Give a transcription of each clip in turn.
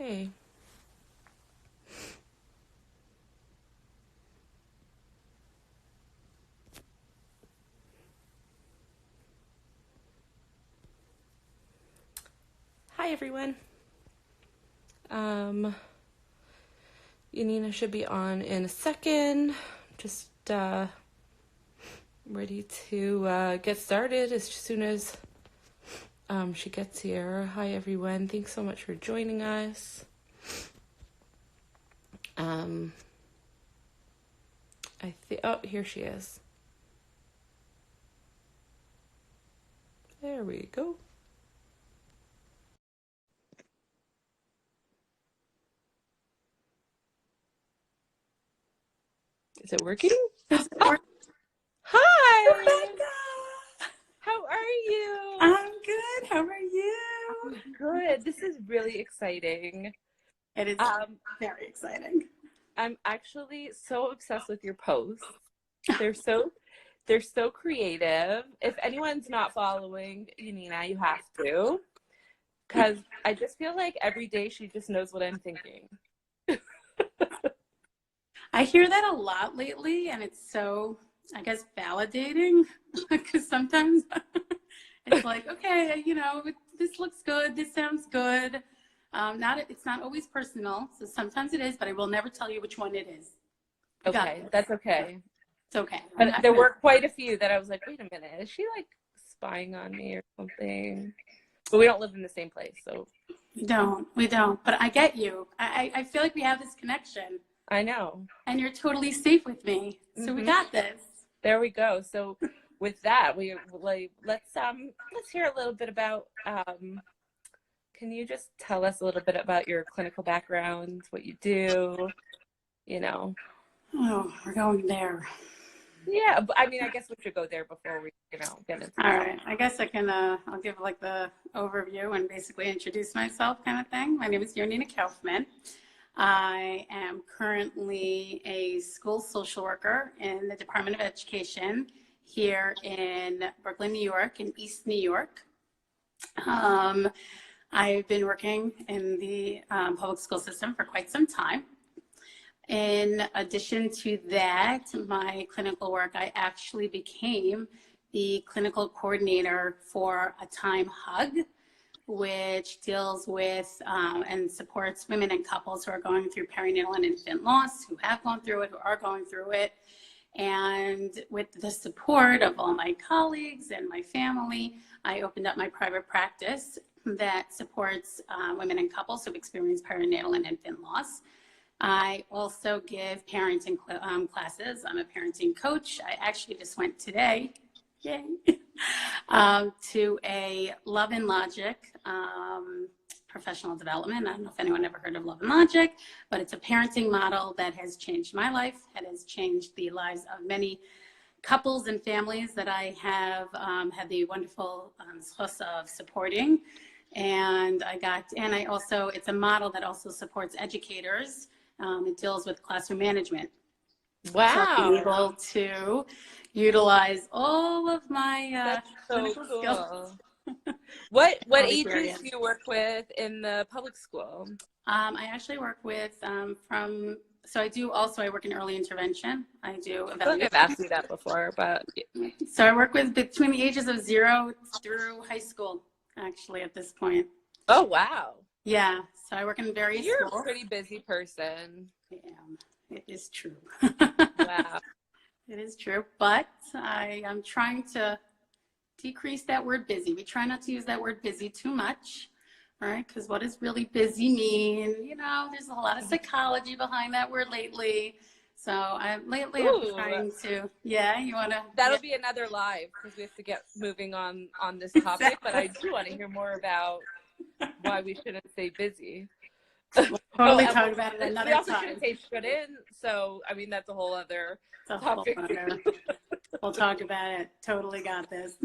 Okay. Hi, everyone. Yonina should be on in a second. Just ready to get started as soon as she gets here. Hi, everyone. Thanks so much for joining us. Oh, here she is. There we go. Is it working? Hi! Rebecca! How are you? I'm good. How are you? Good. This is really exciting. It is very exciting. I'm actually so obsessed with your posts. They're so creative. If anyone's not following Yonina, you have to. Because I just feel like every day she just knows what I'm thinking. I hear that a lot lately, and it's so, I guess, validating. Because sometimes it's like, okay, this looks good. This sounds good. It's not always personal. So sometimes it is, but I will never tell you which one it is. Okay, that's okay. It's okay. But there were quite a few that I was like, wait a minute, is she like spying on me or something? But we don't live in the same place, so. We don't. But I get you. I feel like we have this connection. I know. And you're totally safe with me. So we got this. There we go. So with that, let's hear a little bit about can you just tell us a little bit about your clinical background, what you do, Oh, we're going there. Yeah, but I mean, I guess we should go there before we, get into All right. I guess I can, I'll give like the overview and basically introduce myself kind of thing. My name is Yonina Kaufman. I am currently a school social worker in the Department of Education here in Brooklyn, New York, in East New York. I've been working in the public school system for quite some time. In addition to that, my clinical work, I actually became the clinical coordinator for A Time Hug, which deals with and supports women and couples who are going through perinatal and infant loss, who have gone through it, who are going through it. And with the support of all my colleagues and my family, I opened up my private practice that supports women and couples who've experienced perinatal and infant loss. I also give parenting classes. I'm a parenting coach. I actually just went today, yay, to a Love and Logic professional development. I don't know if anyone ever heard of Love and Logic, but it's a parenting model that has changed my life. It has changed the lives of many couples and families that I have had the wonderful zchus of supporting. And it's a model that also supports educators. It deals with classroom management. Wow. So I'm able to utilize all of my clinical skills. What ages do you work with in the public school? I actually work with I work in early intervention. I do evaluation. I think I've asked you that before, but. So I work with between the ages of 0 through high school, actually, at this point. Oh, wow. Yeah, so I work in various schools. You're a pretty busy person. I am. It is true. Wow. It is true, but I am trying to decrease that word busy. We try not to use that word busy too much, right? Because what does really busy mean? There's a lot of psychology behind that word lately. So I'm trying to, you want to? That'll be another live because we have to get moving on this topic, exactly. But I do want to hear more about why we shouldn't say busy. We'll totally talk about it another time. We also shouldn't say shouldn't, so I mean that's a whole other topic. We'll talk about it. Totally got this.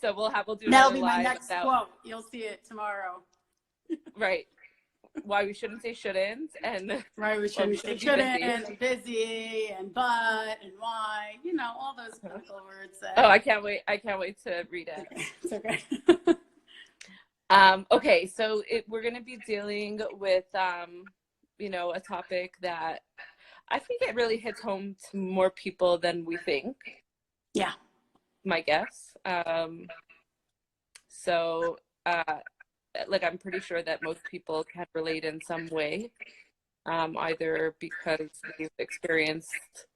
So we'll do that'll be live my next quote. You'll see it tomorrow. Right. Why we shouldn't say shouldn't and right, we shouldn't say shouldn't and busy and but and why, all those clinical words. Oh, I can't wait to read it. It's okay. Okay, so we're going to be dealing with, a topic that I think it really hits home to more people than we think. Yeah. My guess. So, like, I'm pretty sure that most people can relate in some way, either because they've experienced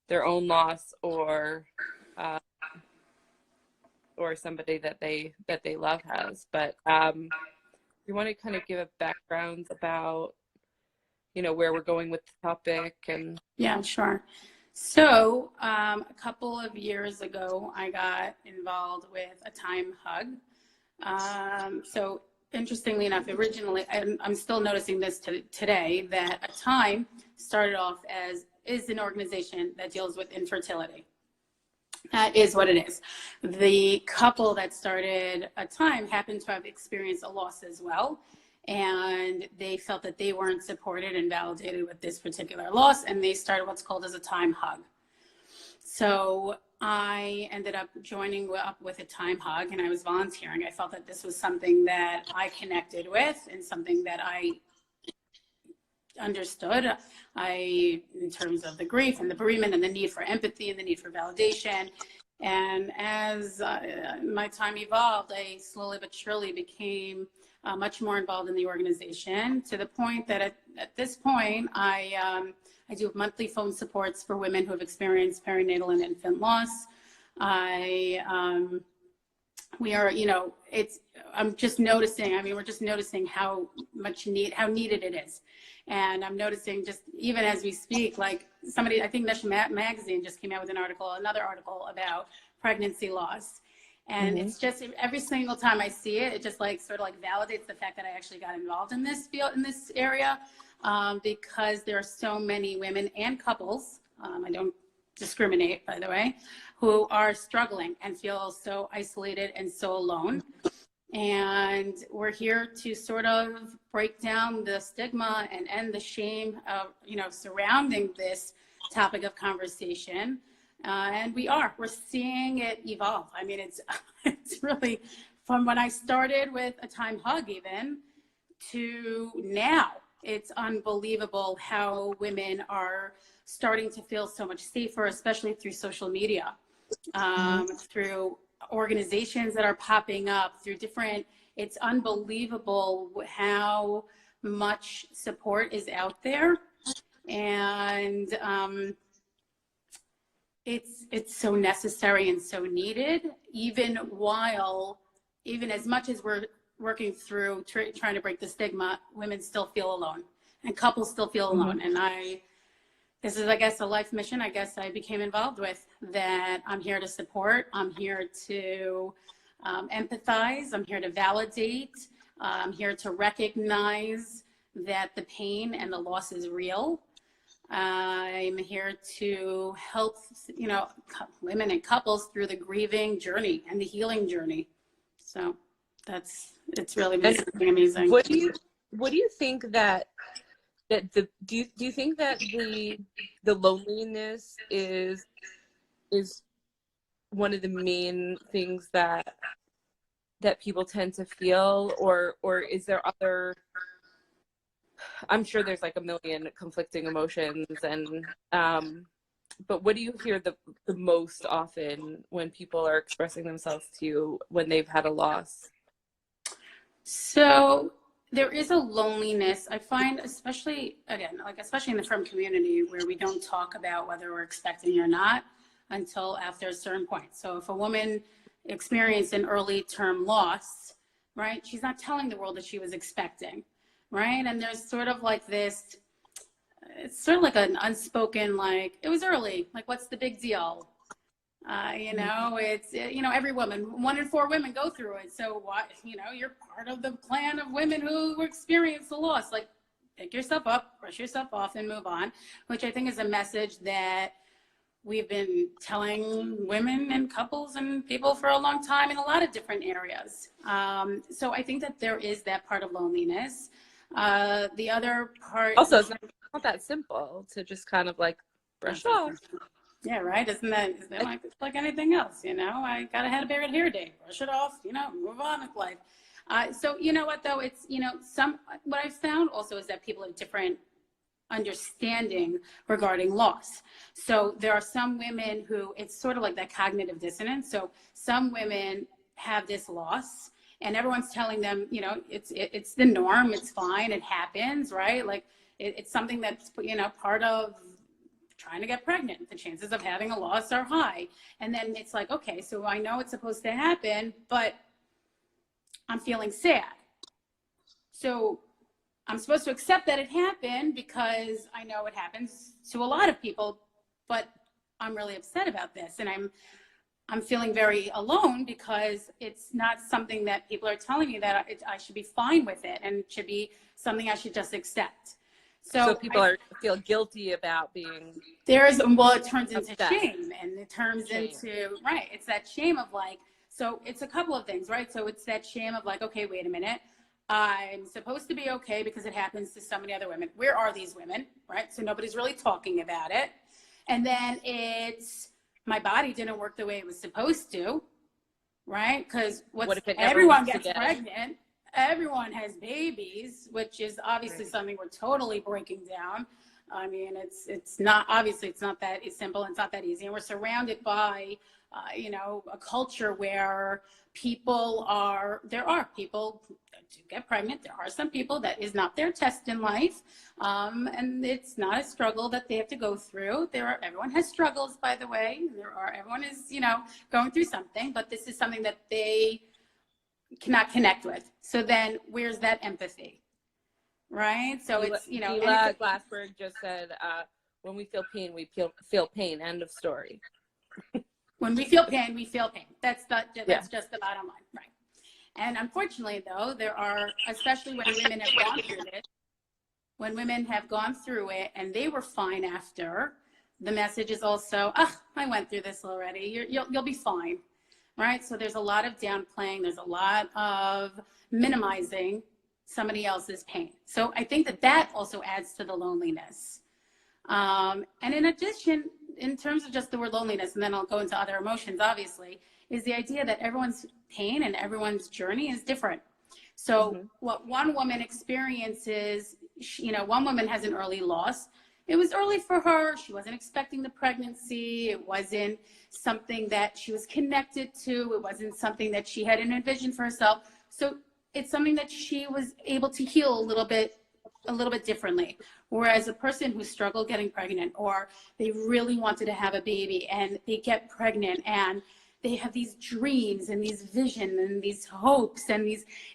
their own loss or somebody that they love has. But you want to kind of give a background about where we're going with the topic? And Yeah, sure. So a couple of years ago, I got involved with a time hug. So interestingly enough, originally, I'm still noticing this today, that a time started off is an organization that deals with infertility. That is what it is. The couple that started a time happened to have experienced a loss as well. And they felt that they weren't supported and validated with this particular loss. And they started what's called as a time hug. So I ended up joining up with a time hug, and I was volunteering. I felt that this was something that I connected with and something that I understood. In terms of the grief and the bereavement and the need for empathy and the need for validation. And as my time evolved, I slowly but surely became much more involved in the organization, to the point that at this point, I do monthly phone supports for women who have experienced perinatal and infant loss. We are, I'm just noticing, we're just noticing how needed it is. And I'm noticing, just even as we speak, like somebody, I think Nation Magazine just came out with another article about pregnancy loss. And it's just, every single time I see it, it just like sort of like validates the fact that I actually got involved in this field, in this area, because there are so many women and couples, I don't discriminate, by the way, who are struggling and feel so isolated and so alone. And we're here to sort of break down the stigma and end the shame of, surrounding this topic of conversation. And we're seeing it evolve. It's really, from when I started with a time hug even to now, it's unbelievable how women are starting to feel so much safer, especially through social media, through organizations that are popping up, through different, it's unbelievable how much support is out there. And it's so necessary and so needed, even as much as we're working through trying to break the stigma, women still feel alone and couples still feel alone. And this is, I guess, a life mission I became involved with, that I'm here to support. I'm here to empathize. I'm here to validate. I'm here to recognize that the pain and the loss is real. I'm here to help, women and couples through the grieving journey and the healing journey. So it's really been amazing. What do you think do you think that the loneliness is one of the main things that people tend to feel, or is there other? I'm sure there's like a million conflicting emotions, and but what do you hear the most often when people are expressing themselves to you when they've had a loss? So there is a loneliness, I find, especially in the femme community, where we don't talk about whether we're expecting or not until after a certain point. So if a woman experienced an early term loss, right, she's not telling the world that she was expecting, right? And there's sort of like this, it's sort of like an unspoken, like, it was early, like, what's the big deal? It's, every woman, 1 in 4 women go through it. So what, you're part of the plan of women who experience the loss. Like, pick yourself up, brush yourself off, and move on, which I think is a message that we've been telling women and couples and people for a long time in a lot of different areas. So I think that there is that part of loneliness. The other part. Also, it's not that simple to just kind of like brush off. Yeah, right. Isn't that like anything else? I got a head of buried hair day. Brush it off. Move on with life. So you know what though, it's, you know, what I've found also is that people have different understanding regarding loss. So there are some women who, it's sort of like that cognitive dissonance. So some women have this loss and everyone's telling them, you know, it's the norm, it's fine, it happens, right? Like it's something that's, you know, part of trying to get pregnant. The chances of having a loss are high. And then it's like, okay, so I know it's supposed to happen, but I'm feeling sad. So I'm supposed to accept that it happened because I know it happens to a lot of people, but I'm really upset about this. And I'm feeling very alone because it's not something that people are telling me that I should be fine with it and it should be something I should just accept. So people feel guilty about being. Well, it turns into upset. shame, and it turns into, right, it's that shame of like, so it's a couple of things, right? So it's that shame of like, okay, wait a minute. I'm supposed to be okay because it happens to so many other women. Where are these women, right? So nobody's really talking about it. And then it's, my body didn't work the way it was supposed to, right? Because everyone gets pregnant, everyone has babies, which is obviously something we're totally breaking down. I mean, it's not, obviously it's not that simple, it's not that easy. And we're surrounded by, you know, a culture where there are people to get pregnant. There are some people that is not their test in life. And it's not a struggle that they have to go through. Everyone has struggles, by the way. Everyone is, you know, going through something, but this is something that they cannot connect with. So then where's that empathy? Right? So it's, you know, Glassberg just said, when we feel pain, we feel pain. End of story. When we feel pain, we feel pain. That's just the bottom line, right? And unfortunately, though, there are, especially when women have gone through this, when women have gone through it and they were fine after, the message is also, I went through this already. You'll be fine, right? So there's a lot of downplaying. There's a lot of minimizing somebody else's pain. So I think that also adds to the loneliness. And in addition, in terms of just the word loneliness, and then I'll go into other emotions, obviously, is the idea that everyone's pain and everyone's journey is different. So what one woman experiences, you know, one woman has an early loss. It was early for her. She wasn't expecting the pregnancy. It wasn't something that she was connected to. It wasn't something that she had envisioned for herself. So it's something that she was able to heal a little bit differently. Whereas a person who struggled getting pregnant, or they really wanted to have a baby and they get pregnant and they have these dreams and these visions and these hopes and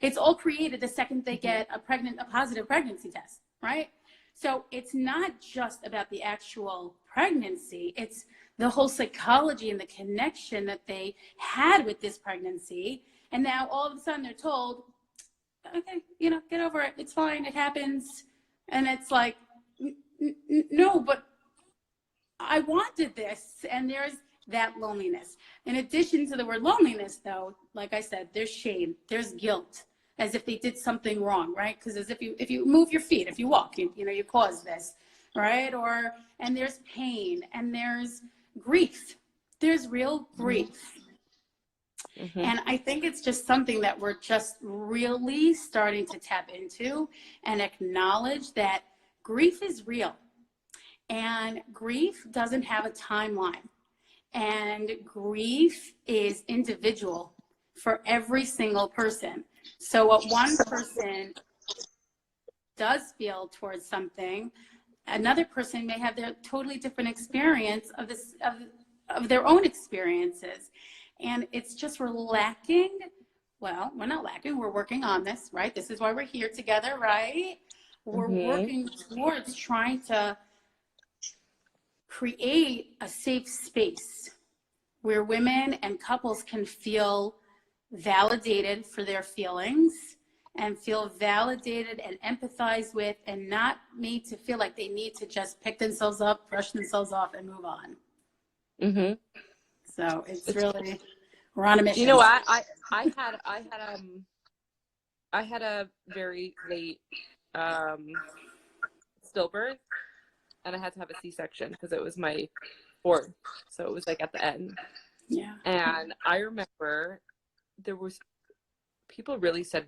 it's all created the second they get a positive pregnancy test, right? So it's not just about the actual pregnancy, it's the whole psychology and the connection that they had with this pregnancy. And now all of a sudden they're told, okay, you know, get over it. It's fine. It happens. And it's like, no, but I wanted this. And there's that loneliness. In addition to the word loneliness, though, like I said, there's shame, there's guilt, as if they did something wrong, right? Because as if you move your feet, if you walk, you know, you cause this, right? And there's pain and there's grief. There's real grief. And I think it's just something that we're just really starting to tap into and acknowledge that grief is real and grief doesn't have a timeline, and grief is individual for every single person. So what one person does feel towards something, another person may have their totally different experience of their own experiences. And it's just we're lacking. Well, we're not lacking. We're working on this, right? This is why we're here together, right? We're working towards trying to create a safe space where women and couples can feel validated for their feelings and feel validated and empathize with, and not made to feel like they need to just pick themselves up, brush themselves off, and move on. So it's really, we're on a mission. You know what? I had a very late stillbirth, and I had to have a C-section because it was my 4th, so it was like at the end. Yeah. And I remember there was people really said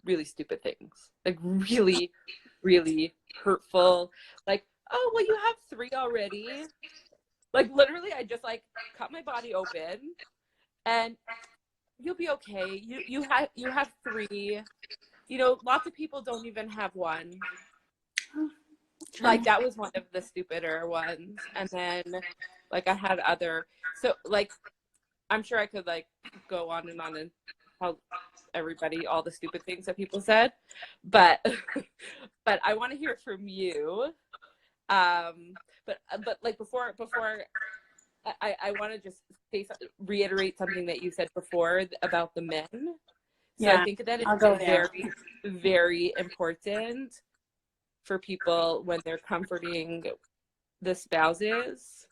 really stupid things, like really, really hurtful. Like, oh, well, you have 3 already. Like, literally, I just like cut my body open, and you'll be okay. You have 3. You know, lots of people don't even have 1. Like, that was one of the stupider ones. And then, like, I had other. So, like, I'm sure I could like go on and tell everybody all the stupid things that people said, but but I want to hear from you. But like before I want to just reiterate something that you said before about the men. So Yeah, I think that I'll it's go there. very, very important for people when they're comforting the spouses,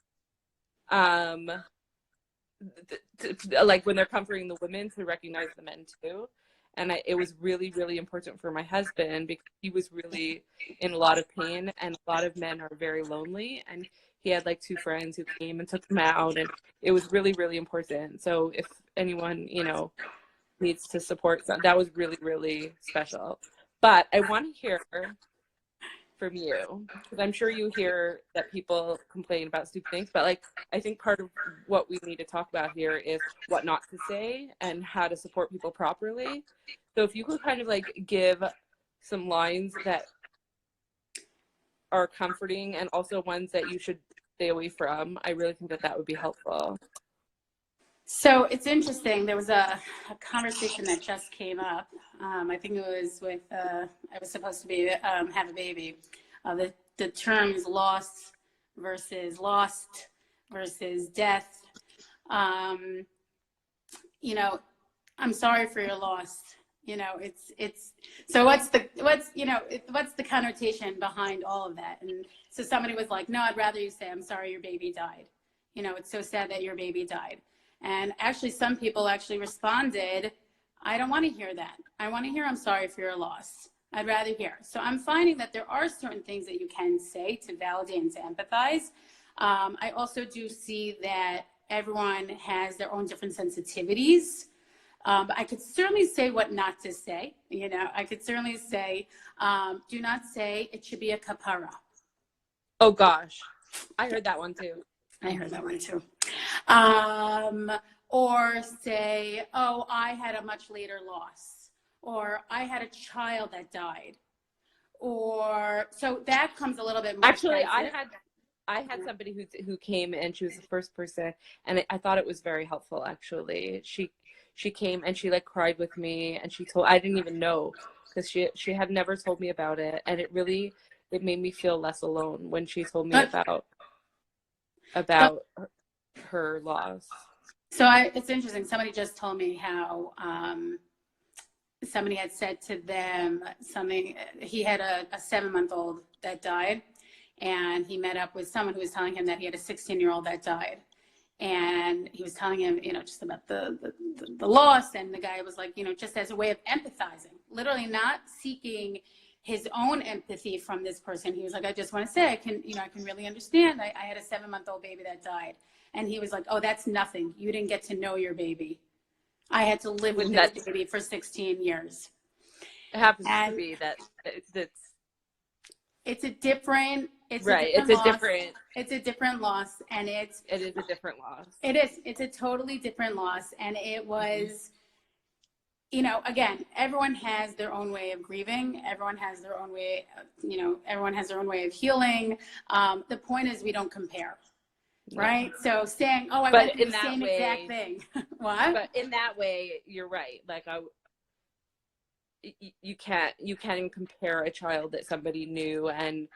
like when they're comforting the women, to recognize the men too. And it was really, really important for my husband because he was really in a lot of pain, and a lot of men are very lonely, and he had like 2 friends who came and took him out, and it was really, really important. So if anyone, you know, needs to support, that was really, really special. But I want to hear from you, because I'm sure you hear that people complain about stupid things, but like I think part of what we need to talk about here is what not to say and how to support people properly. So if you could kind of like give some lines that are comforting and also ones that you should stay away from, I really think that would be helpful. So it's interesting. There was a conversation that just came up. I think it was with, I was supposed to be have a baby. The terms loss versus lost versus death. You know, I'm sorry for your loss. You know, it's so what's the connotation behind all of that? And so somebody was like, no, I'd rather you say, I'm sorry your baby died. You know, it's so sad that your baby died. And actually, some people actually responded, I don't want to hear that. I want to hear, I'm sorry for your loss. I'd rather hear. So I'm finding that there are certain things that you can say to validate and to empathize. I also do see that everyone has their own different sensitivities. But I could certainly say what not to say. You know, I could certainly say, do not say it should be a kapara. Oh gosh, I heard that one too. I heard that one too. Or say, oh, I had a much later loss, or I had a child that died, or so that comes a little bit more. Actually, I had somebody who came, and she was the first person, and I thought it was very helpful. Actually, she came and she like cried with me, and I didn't even know, because she had never told me about it, and it made me feel less alone when she told me about her loss. So it's interesting. Somebody just told me how somebody had said to them something. He had a 7-month-old that died, and he met up with someone who was telling him that he had a 16-year-old that died. And he was telling him, you know, just about the loss. And the guy was like, you know, just as a way of empathizing, literally not seeking his own empathy from this person. He was like, I just want to say, I can really understand. I had a 7-month-old baby that died. And he was like, oh, that's nothing. You didn't get to know your baby. I had to live with this baby for 16 years. It happens to be that it's a different loss, and it is a different loss. It's a totally different loss. And it was, you know, again, everyone has their own way of grieving. Everyone has their own way, everyone has their own way of healing. The point is we don't compare. Right. So saying, oh, I went through the same exact thing. What? But in that way, you're right. Like you can't even compare a child that somebody knew and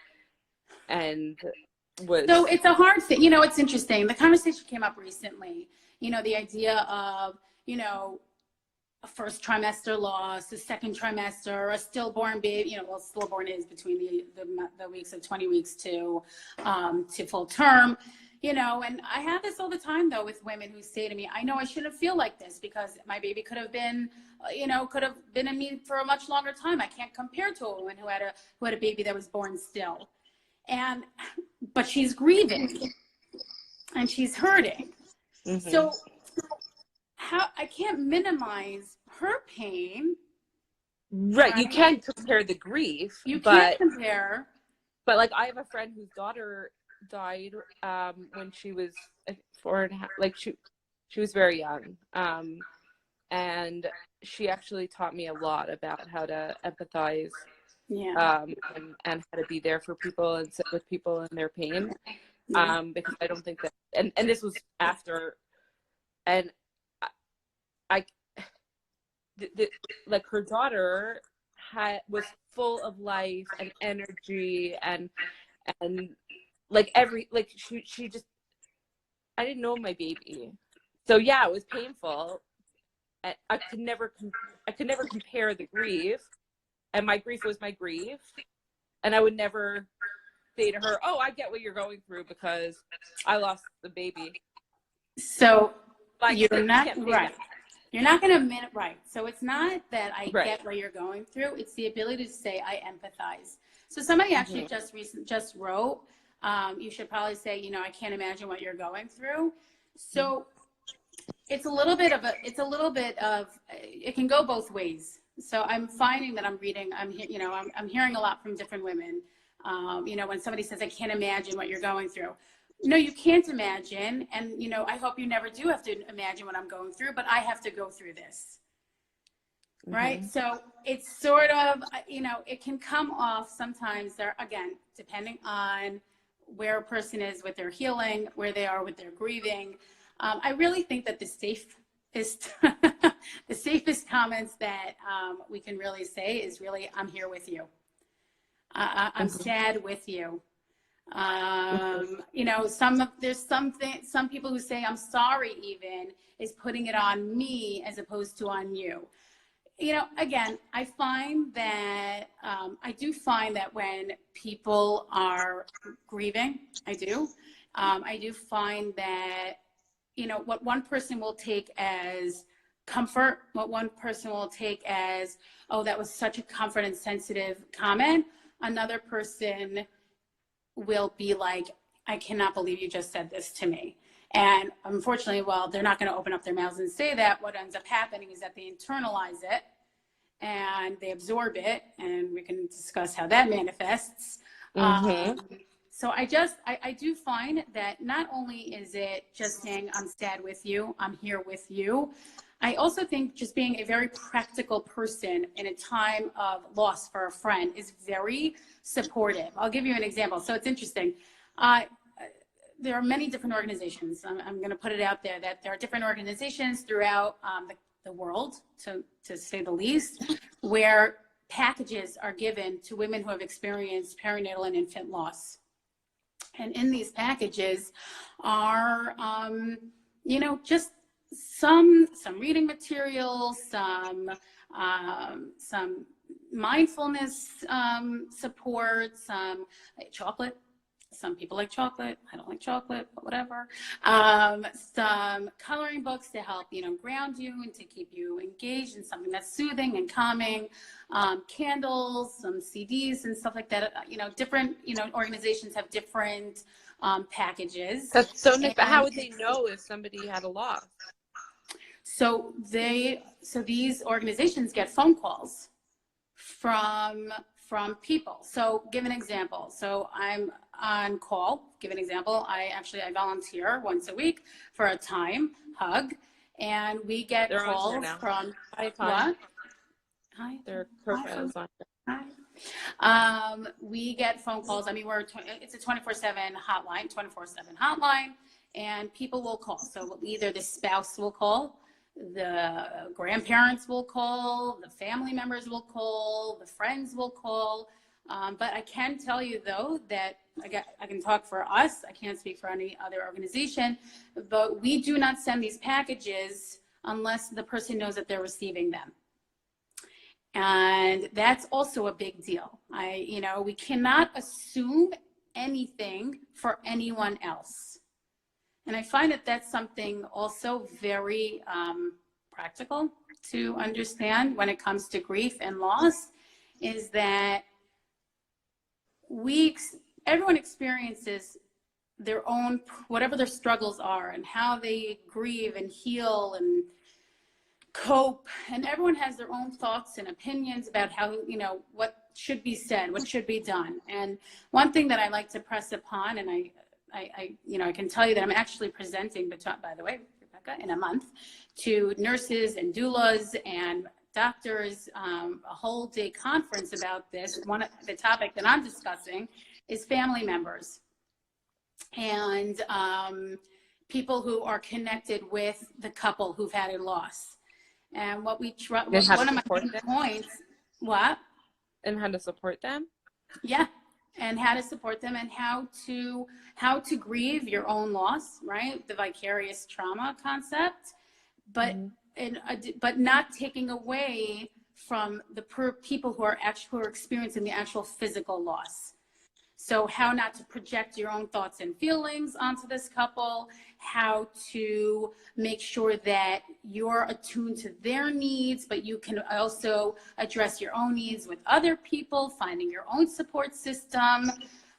was. So it's a hard thing. You know, it's interesting. The conversation came up recently, you know, the idea of, you know, a first trimester loss, a second trimester, a stillborn baby, you know, well, stillborn is between the weeks of 20 weeks to full term. You know, and I have this all the time, though, with women who say to me, I know I shouldn't feel like this because my baby could have been in me for a much longer time. I can't compare to a woman who had a baby that was born still. But she's grieving and she's hurting. Mm-hmm. So I can't minimize her pain. Right. You can't compare the grief. You can't compare. But like, I have a friend whose daughter died when she was 4.5. Like she was very young. And she actually taught me a lot about how to empathize. Yeah. And how to be there for people and sit with people in their pain. Because I don't think that, and this was after, and I like, her daughter was full of life and energy and like she just, I didn't know my baby, so yeah, it was painful. I could never compare the grief, and my grief was my grief, and I would never say to her, "Oh, I get what you're going through because I lost the baby." So like, you're not right. That. You're not going to admit it, right. So it's not that I Right. get what you're going through. It's the ability to say I empathize. So somebody actually just wrote, you should probably say, you know, I can't imagine what you're going through. So it's a little bit of it can go both ways. So I'm finding that I'm hearing a lot from different women. You know, when somebody says, I can't imagine what you're going through. No, you can't imagine. And, you know, I hope you never do have to imagine what I'm going through, but I have to go through this. Right. So it's sort of, you know, it can come off sometimes there, again, depending on where a person is with their healing, where they are with their grieving. I really think that the safest comments that we can really say is really, I'm here with you. I'm sad with you. You know, some people who say I'm sorry even is putting it on me as opposed to on you. You know, again, I find that I do find that when people are grieving, I do find that, you know, what one person will take as comfort, what one person will take as, oh, that was such a comfort and sensitive comment, another person will be like, I cannot believe you just said this to me. And unfortunately, well, they're not going to open up their mouths and say that. What ends up happening is that they internalize it and they absorb it, and we can discuss how that manifests. So I do find that not only is it just saying, I'm sad with you, I'm here with you, I also think just being a very practical person in a time of loss for a friend is very supportive. I'll give you an example. So it's interesting. There are many different organizations. I'm going to put it out there that there are different organizations throughout the world, to say the least, where packages are given to women who have experienced perinatal and infant loss. And in these packages are, you know, just some reading materials, some mindfulness support, some chocolate. Some people like chocolate. I don't like chocolate, but whatever. Some coloring books to help, you know, ground you and to keep you engaged in something that's soothing and calming. Candles, some CDs and stuff like that. You know, different, you know, organizations have different packages. That's so nice. But how would they know if somebody had a loss? So these organizations get phone calls from people. So give an example. So I'm on call. Give an example. I volunteer once a week for a time hug, and we get calls from what? Hi. Their profiles on. Hi. We get phone calls. I mean, it's a 24/7 hotline, and people will call. So either the spouse will call, the grandparents will call, the family members will call, the friends will call. But I can tell you, though, that I can talk for us. I can't speak for any other organization, but we do not send these packages unless the person knows that they're receiving them. And that's also a big deal. You know, we cannot assume anything for anyone else. And I find that that's something also very practical to understand when it comes to grief and loss, is that everyone experiences their own, whatever their struggles are and how they grieve and heal and cope, and everyone has their own thoughts and opinions about how, what should be said, what should be done. And one thing that I like to press upon, and I can tell you that I'm actually presenting, by the way, Rebecca, in a month, to nurses and doulas and doctors, a whole day conference about this. The topic that I'm discussing is family members and people who are connected with the couple who've had a loss. And what we try, one of my main points, what? And how to support them? Yeah, and how to support them, and how to grieve your own loss, right? The vicarious trauma concept, but but not taking away from the people who are experiencing the actual physical loss. So how not to project your own thoughts and feelings onto this couple, how to make sure that you're attuned to their needs, but you can also address your own needs with other people, finding your own support system,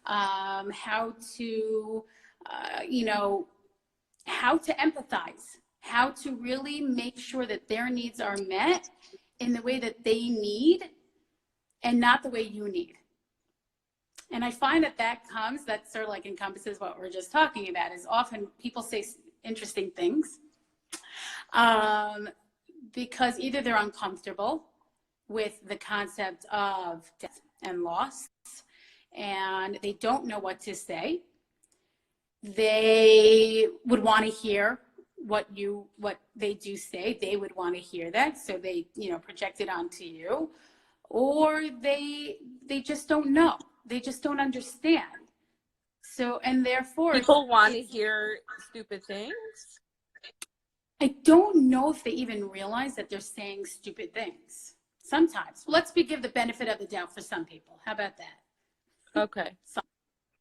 how to empathize, how to really make sure that their needs are met in the way that they need and not the way you need. And I find that sort of like encompasses what we're just talking about, is often people say interesting things because either they're uncomfortable with the concept of death and loss, and they don't know what to say. They would want to hear what they do say. They would want to hear that, so they project it onto you, or they just don't know. They just don't understand. So, and therefore, people want to hear stupid things. I don't know if they even realize that they're saying stupid things. Sometimes. Let's give the benefit of the doubt for some people. How about that? Okay.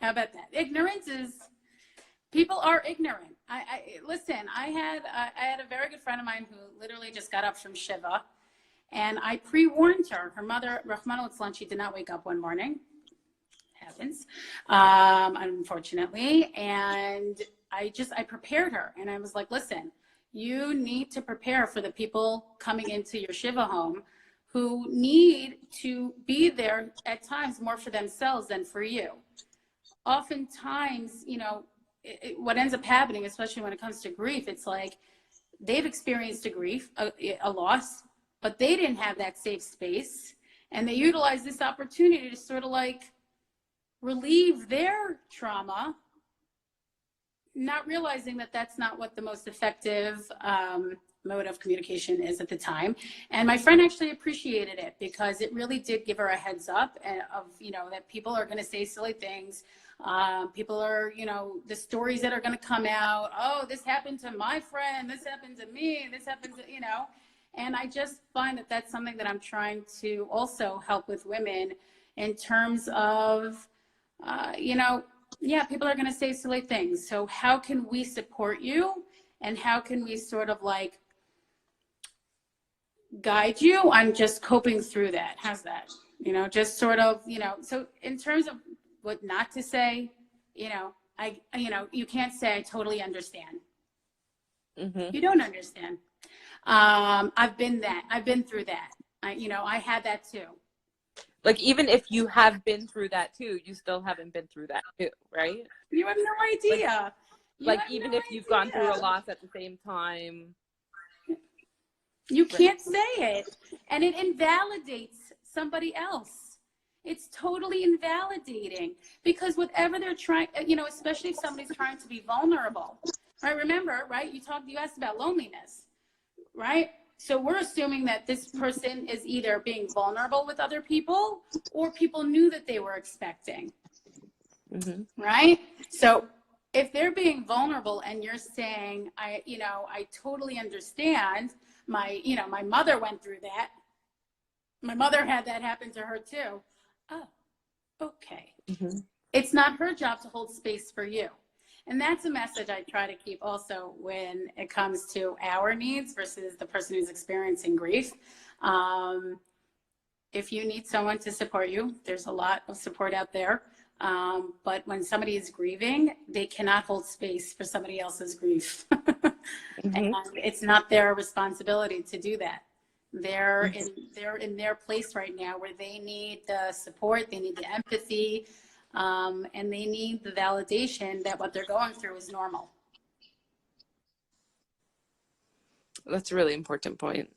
How about that? People are ignorant. Listen, I had a very good friend of mine who literally just got up from Shiva, and I pre-warned her. Her mother, Rahman al-Islam, she did not wake up one morning. Happens, unfortunately. And I prepared her, and I was like, listen, you need to prepare for the people coming into your Shiva home who need to be there at times more for themselves than for you. Oftentimes, what ends up happening, especially when it comes to grief, it's like they've experienced a loss, but they didn't have that safe space, and they utilize this opportunity to sort of like relieve their trauma, not realizing that that's not what the most effective mode of communication is at the time. And my friend actually appreciated it, because it really did give her a heads up of, that people are going to say silly things. People are, the stories that are going to come out. Oh, this happened to my friend. This happened to me. This happened to, and I just find that that's something that I'm trying to also help with women in terms of, people are going to say silly things. So how can we support you, and how can we sort of like guide you on just coping through that? How's that? Just sort of, so in terms of what not to say, you can't say, I totally understand. Mm-hmm. You don't understand. I've been through that. I had that too. Like, even if you have been through that too, you still haven't been through that too, right? You have no idea. Like even if you've gone through a loss at the same time. You can't say it. And it invalidates somebody else. It's totally invalidating, because whatever they're trying, especially if somebody's trying to be vulnerable, right? Remember, right? You asked about loneliness, right? So we're assuming that this person is either being vulnerable with other people, or people knew that they were expecting, right? So if they're being vulnerable and you're saying, I totally understand, my mother went through that. My mother had that happen to her too. Oh, okay. Mm-hmm. It's not her job to hold space for you. And that's a message I try to keep also when it comes to our needs versus the person who's experiencing grief. If you need someone to support you, there's a lot of support out there. But when somebody is grieving, they cannot hold space for somebody else's grief. And it's not their responsibility to do that. They're in their place right now where they need the support, they need the empathy, and they need the validation that what they're going through is normal. That's a really important point.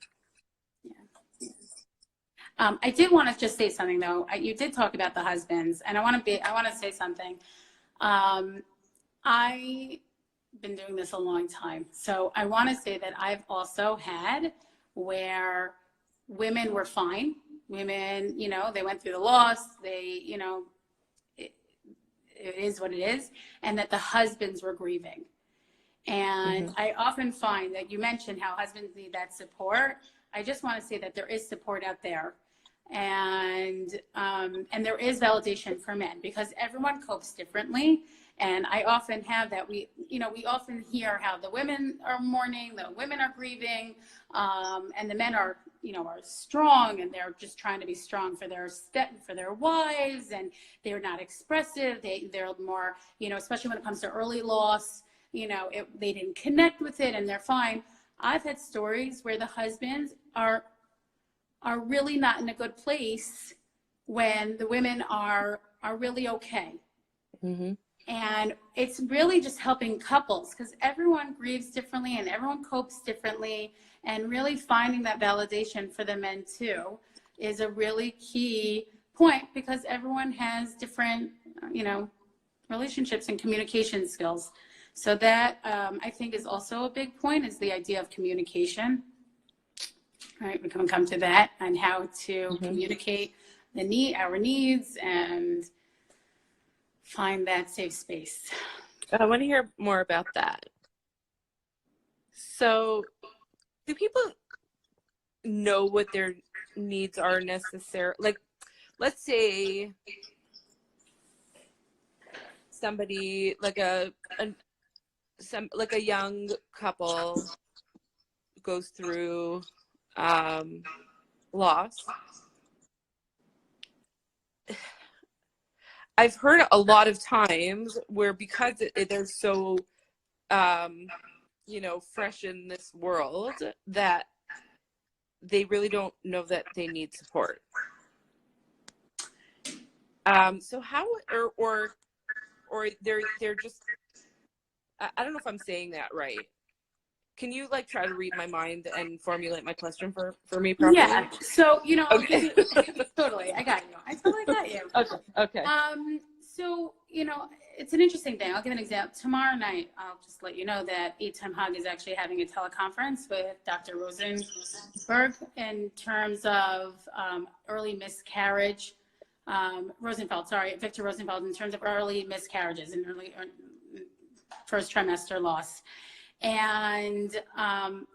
I did want to just say something though. You did talk about the husbands, and I want to say something. I've been doing this a long time, so I want to say that I've also had where women were fine. Women, they went through the loss. They, it is what it is, and that the husbands were grieving. And I often find that you mentioned how husbands need that support. I just want to say that there is support out there, and there is validation for men, because everyone copes differently. And I often have that we often hear how the women are mourning, the women are grieving, and the men are strong, and they're just trying to be strong for their wives, and they're not expressive. They're more, especially when it comes to early loss, they didn't connect with it and they're fine. I've had stories where the husbands are really not in a good place when the women are really okay. And it's really just helping couples, because everyone grieves differently and everyone copes differently, and really finding that validation for the men too is a really key point, because everyone has different, relationships and communication skills. So that I think is also a big point, is the idea of communication. All right, we can come to that, and how to communicate our needs and find that safe space. I want to hear more about that. So, do people know what their needs are necessary? Like, let's say somebody like a young couple goes through loss. I've heard a lot of times where, because they're so fresh in this world, that they really don't know that they need support. So how, or they're just, I don't know if I'm saying that right. Can you try to read my mind and formulate my question for me properly? Yeah. So, Okay. Totally. I got you. I totally got you. Okay. So, it's an interesting thing. I'll give an example. Tomorrow night, I'll just let you know that 8-Time Hug is actually having a teleconference with Dr. Rosenberg in terms of early miscarriage. Victor Rosenfeld, in terms of early miscarriages and early first trimester loss. And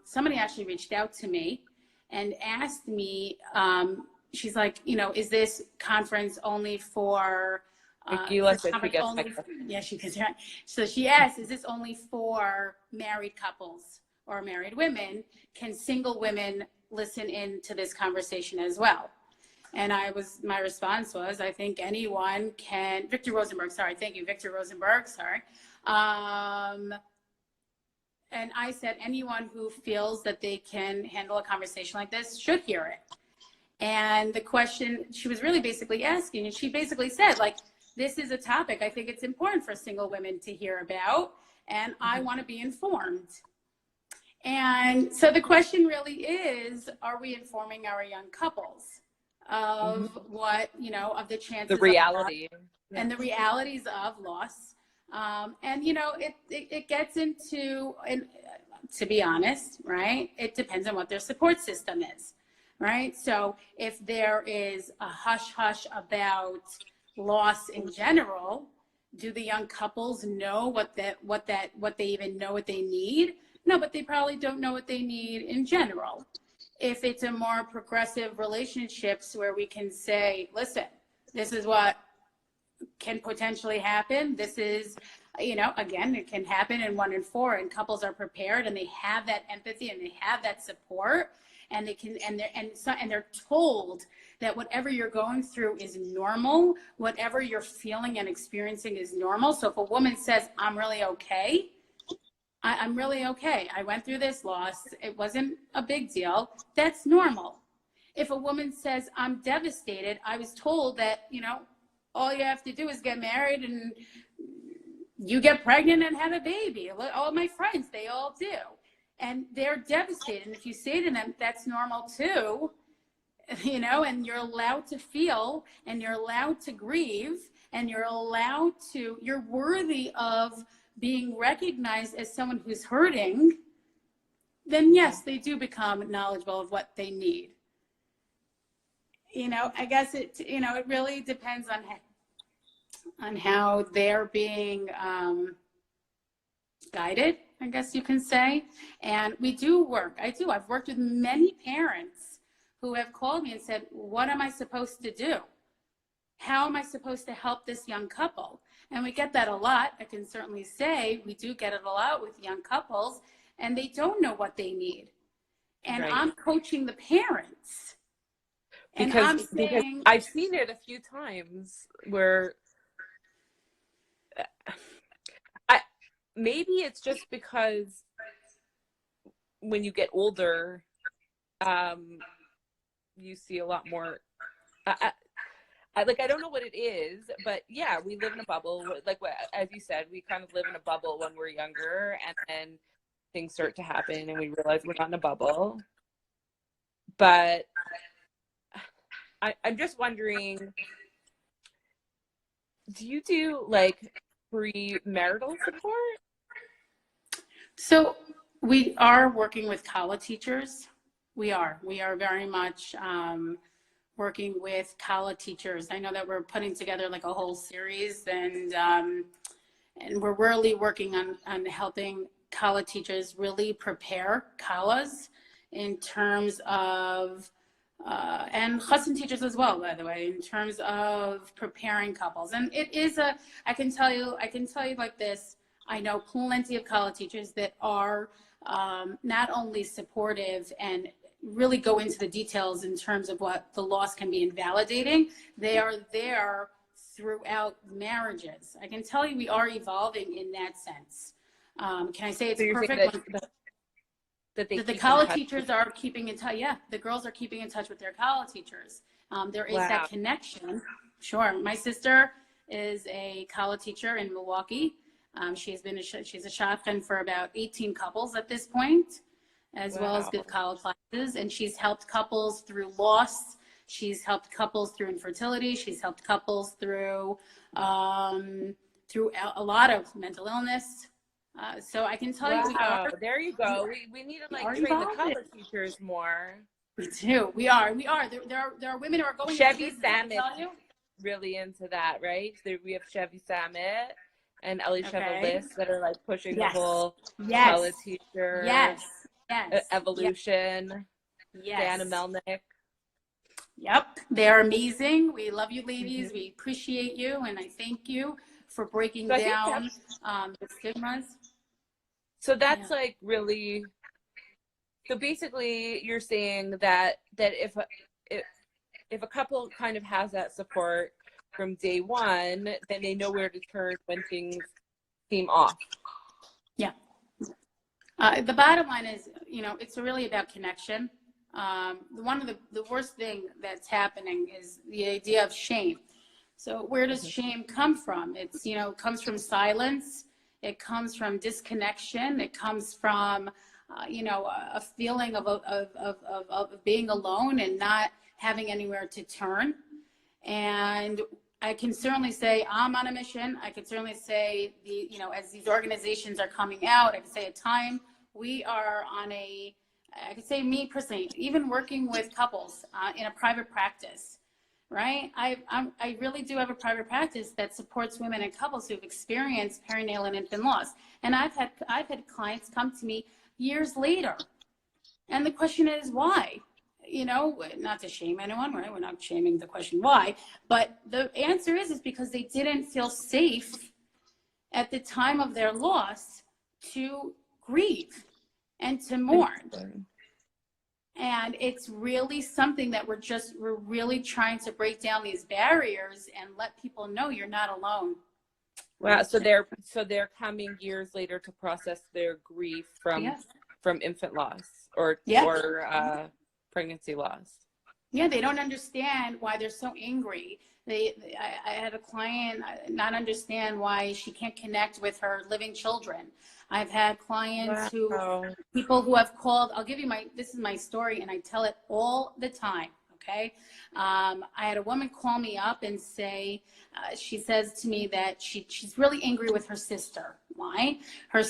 somebody actually reached out to me and asked me, she's like, is this conference only for yeah, she can. So she asked, is this only for married couples or married women? Can single women listen in to this conversation as well? And my response was, I think anyone can. Victor Rosenberg, thank you, Victor Rosenberg, and I said, anyone who feels that they can handle a conversation like this should hear it. And the question she was really basically asking, and she basically said, this is a topic I think it's important for single women to hear about, and I want to be informed. And so the question really is, are we informing our young couples of what, of the chances, the reality, and the realities of loss? And it gets into, and to be honest, right, it depends on what their support system is, right? So if there is a hush-hush about loss in general, do the young couples know what they even know what they need? No, but they probably don't know what they need in general. If it's a more progressive relationships where we can say, listen, this is what can potentially happen. This is, again, it can happen in 1 in 4, and couples are prepared and they have that empathy and they have that support. and they're told that whatever you're going through is normal, whatever you're feeling and experiencing is normal. So if a woman says, I'm really okay, I'm really okay, I went through this loss, it wasn't a big deal, that's normal. If a woman says, I'm devastated, I was told that, all you have to do is get married and you get pregnant and have a baby. All my friends, they all do. And they're devastated. And if you say to them, that's normal too, and you're allowed to feel, and you're allowed to grieve, and you're worthy of being recognized as someone who's hurting, then yes, they do become knowledgeable of what they need. I guess it really depends on how they're being guided, I guess you can say. And we do work. I've worked with many parents who have called me and said, what am I supposed to do? How am I supposed to help this young couple? And we get that a lot. I can certainly say we do get it a lot with young couples, and they don't know what they need. And I'm coaching the parents. Because I've seen it a few times where maybe it's just because when you get older, you see a lot more. I don't know what it is, but yeah, we live in a bubble. Like as you said, we kind of live in a bubble when we're younger, and then things start to happen, and we realize we're not in a bubble. But I'm just wondering, do you do like premarital support? So we are working with college teachers. We are very much working with college teachers. I know that we're putting together like a whole series, and we're really working on helping college teachers really prepare colleges in terms of and chassan teachers as well, by the way, in terms of preparing couples. And it is I can tell you like this, I know plenty of college teachers that are not only supportive and really go into the details in terms of what the loss can be invalidating, they are there throughout marriages. I can tell you we are evolving in that sense. Can I say it's perfect? That the college teachers are keeping in touch. Yeah, the girls are keeping in touch with their college teachers. There is that connection. Sure. My sister is a college teacher in Milwaukee. She's a shotgun for about 18 couples at this point, as well as good college classes. And she's helped couples through loss. She's helped couples through infertility. She's helped couples through a lot of mental illness. So I can tell you, there you go. We need to train the college teachers more. We do. We are. There are women who are going. Chevy Samet really into that, right? So we have Chevy Samet and Ellie Chevalis that are like pushing the whole college teacher evolution. Dana Melnick. Yep, they're amazing. We love you, ladies. We appreciate you, and I thank you for breaking down the stigmas. So that's like really. So basically, you're saying that if a couple kind of has that support from day one, then they know where to turn when things seem off. Yeah. The bottom line is, it's really about connection. One of the worst thing that's happening is the idea of shame. So where does shame come from? It's, comes from silence. It comes from disconnection. It comes from, a feeling of being alone and not having anywhere to turn. And I can certainly say I'm on a mission. I can certainly say as these organizations are coming out, I can say at time we are on I could say me personally, even working with couples in a private practice, right? I really do have a private practice that supports women and couples who've experienced perinatal and infant loss. And I've had clients come to me years later. And the question is why? Not to shame anyone, right? We're not shaming the question why, but the answer is because they didn't feel safe at the time of their loss to grieve and to mourn. And it's really something that we're really trying to break down these barriers and let people know you're not alone. Wow. So they're coming years later to process their grief from infant loss or pregnancy loss. Yeah, they don't understand why they're so angry. I had a client not understand why she can't connect with her living children. I've had clients people who have called. I'll give you this is my story, and I tell it all the time. Okay, I had a woman call me up and say, she says to me that she's really angry with her sister. Why? Her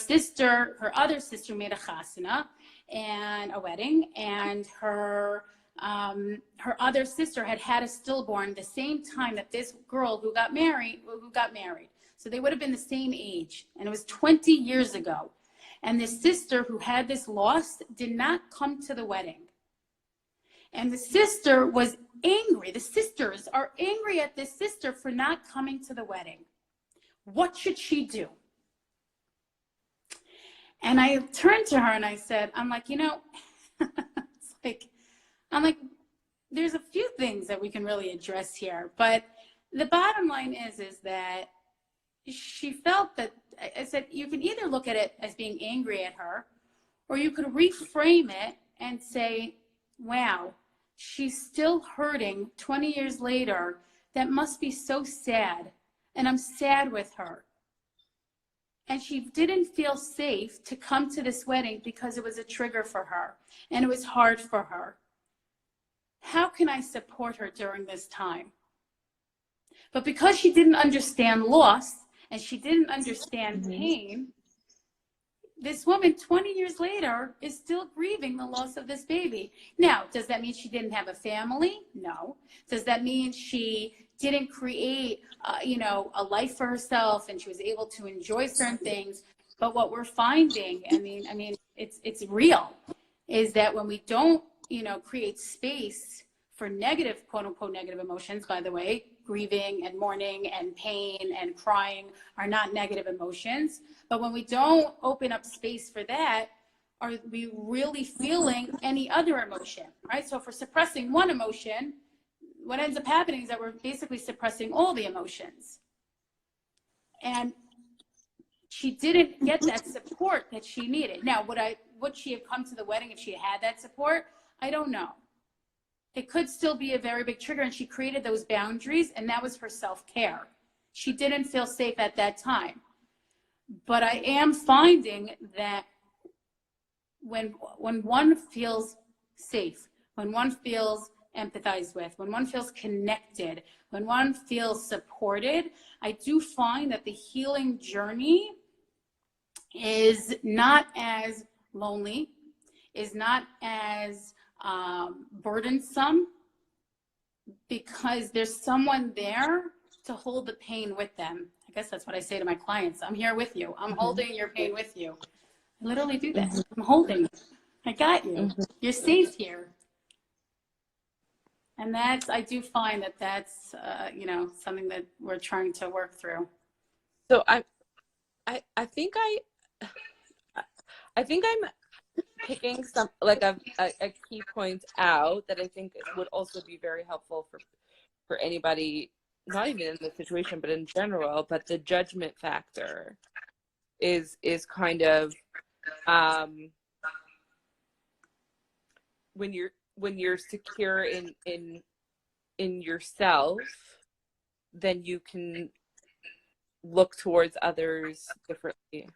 other sister made a chasana and a wedding, and her other sister had a stillborn the same time that this girl who got married. So they would have been the same age, and it was 20 years ago. And the sister who had this loss did not come to the wedding. And the sister was angry. The sisters are angry at this sister for not coming to the wedding. What should she do? And I turned to her and I said, I'm like, there's a few things that we can really address here. But the bottom line is that she felt that, I said, you can either look at it as being angry at her, or you could reframe it and say, wow, she's still hurting 20 years later. That must be so sad. And I'm sad with her. And she didn't feel safe to come to this wedding because it was a trigger for her and it was hard for her. How can I support her during this time? But because she didn't understand loss and she didn't understand pain, this woman 20 years later is still grieving the loss of this baby. Now, does that mean she didn't have a family? No. Does that mean she didn't create, a life for herself and she was able to enjoy certain things? But what we're finding, it's real, is that when we don't, create space for negative, quote unquote, negative emotions, by the way, grieving and mourning and pain and crying are not negative emotions. But when we don't open up space for that, are we really feeling any other emotion, right? So if we're suppressing one emotion, what ends up happening is that we're basically suppressing all the emotions. And she didn't get that support that she needed. Now, would she have come to the wedding if she had that support? I don't know. It could still be a very big trigger, and she created those boundaries, and that was her self-care. She didn't feel safe at that time. But I am finding that when one feels safe, when one feels empathized with, when one feels connected, when one feels supported, I do find that the healing journey is not as lonely, is not as burdensome, because there's someone there to hold the pain with them. I guess that's what I say to my clients. I'm here with you. I'm holding your pain with you. I literally do that. I'm holding you. I got you. You're safe here. And I do find that's something that we're trying to work through. So I think I'm picking some a key point out that I think would also be very helpful for anybody, not even in this situation, but in general. But the judgment factor is kind of when you're secure in yourself, then you can look towards others differently.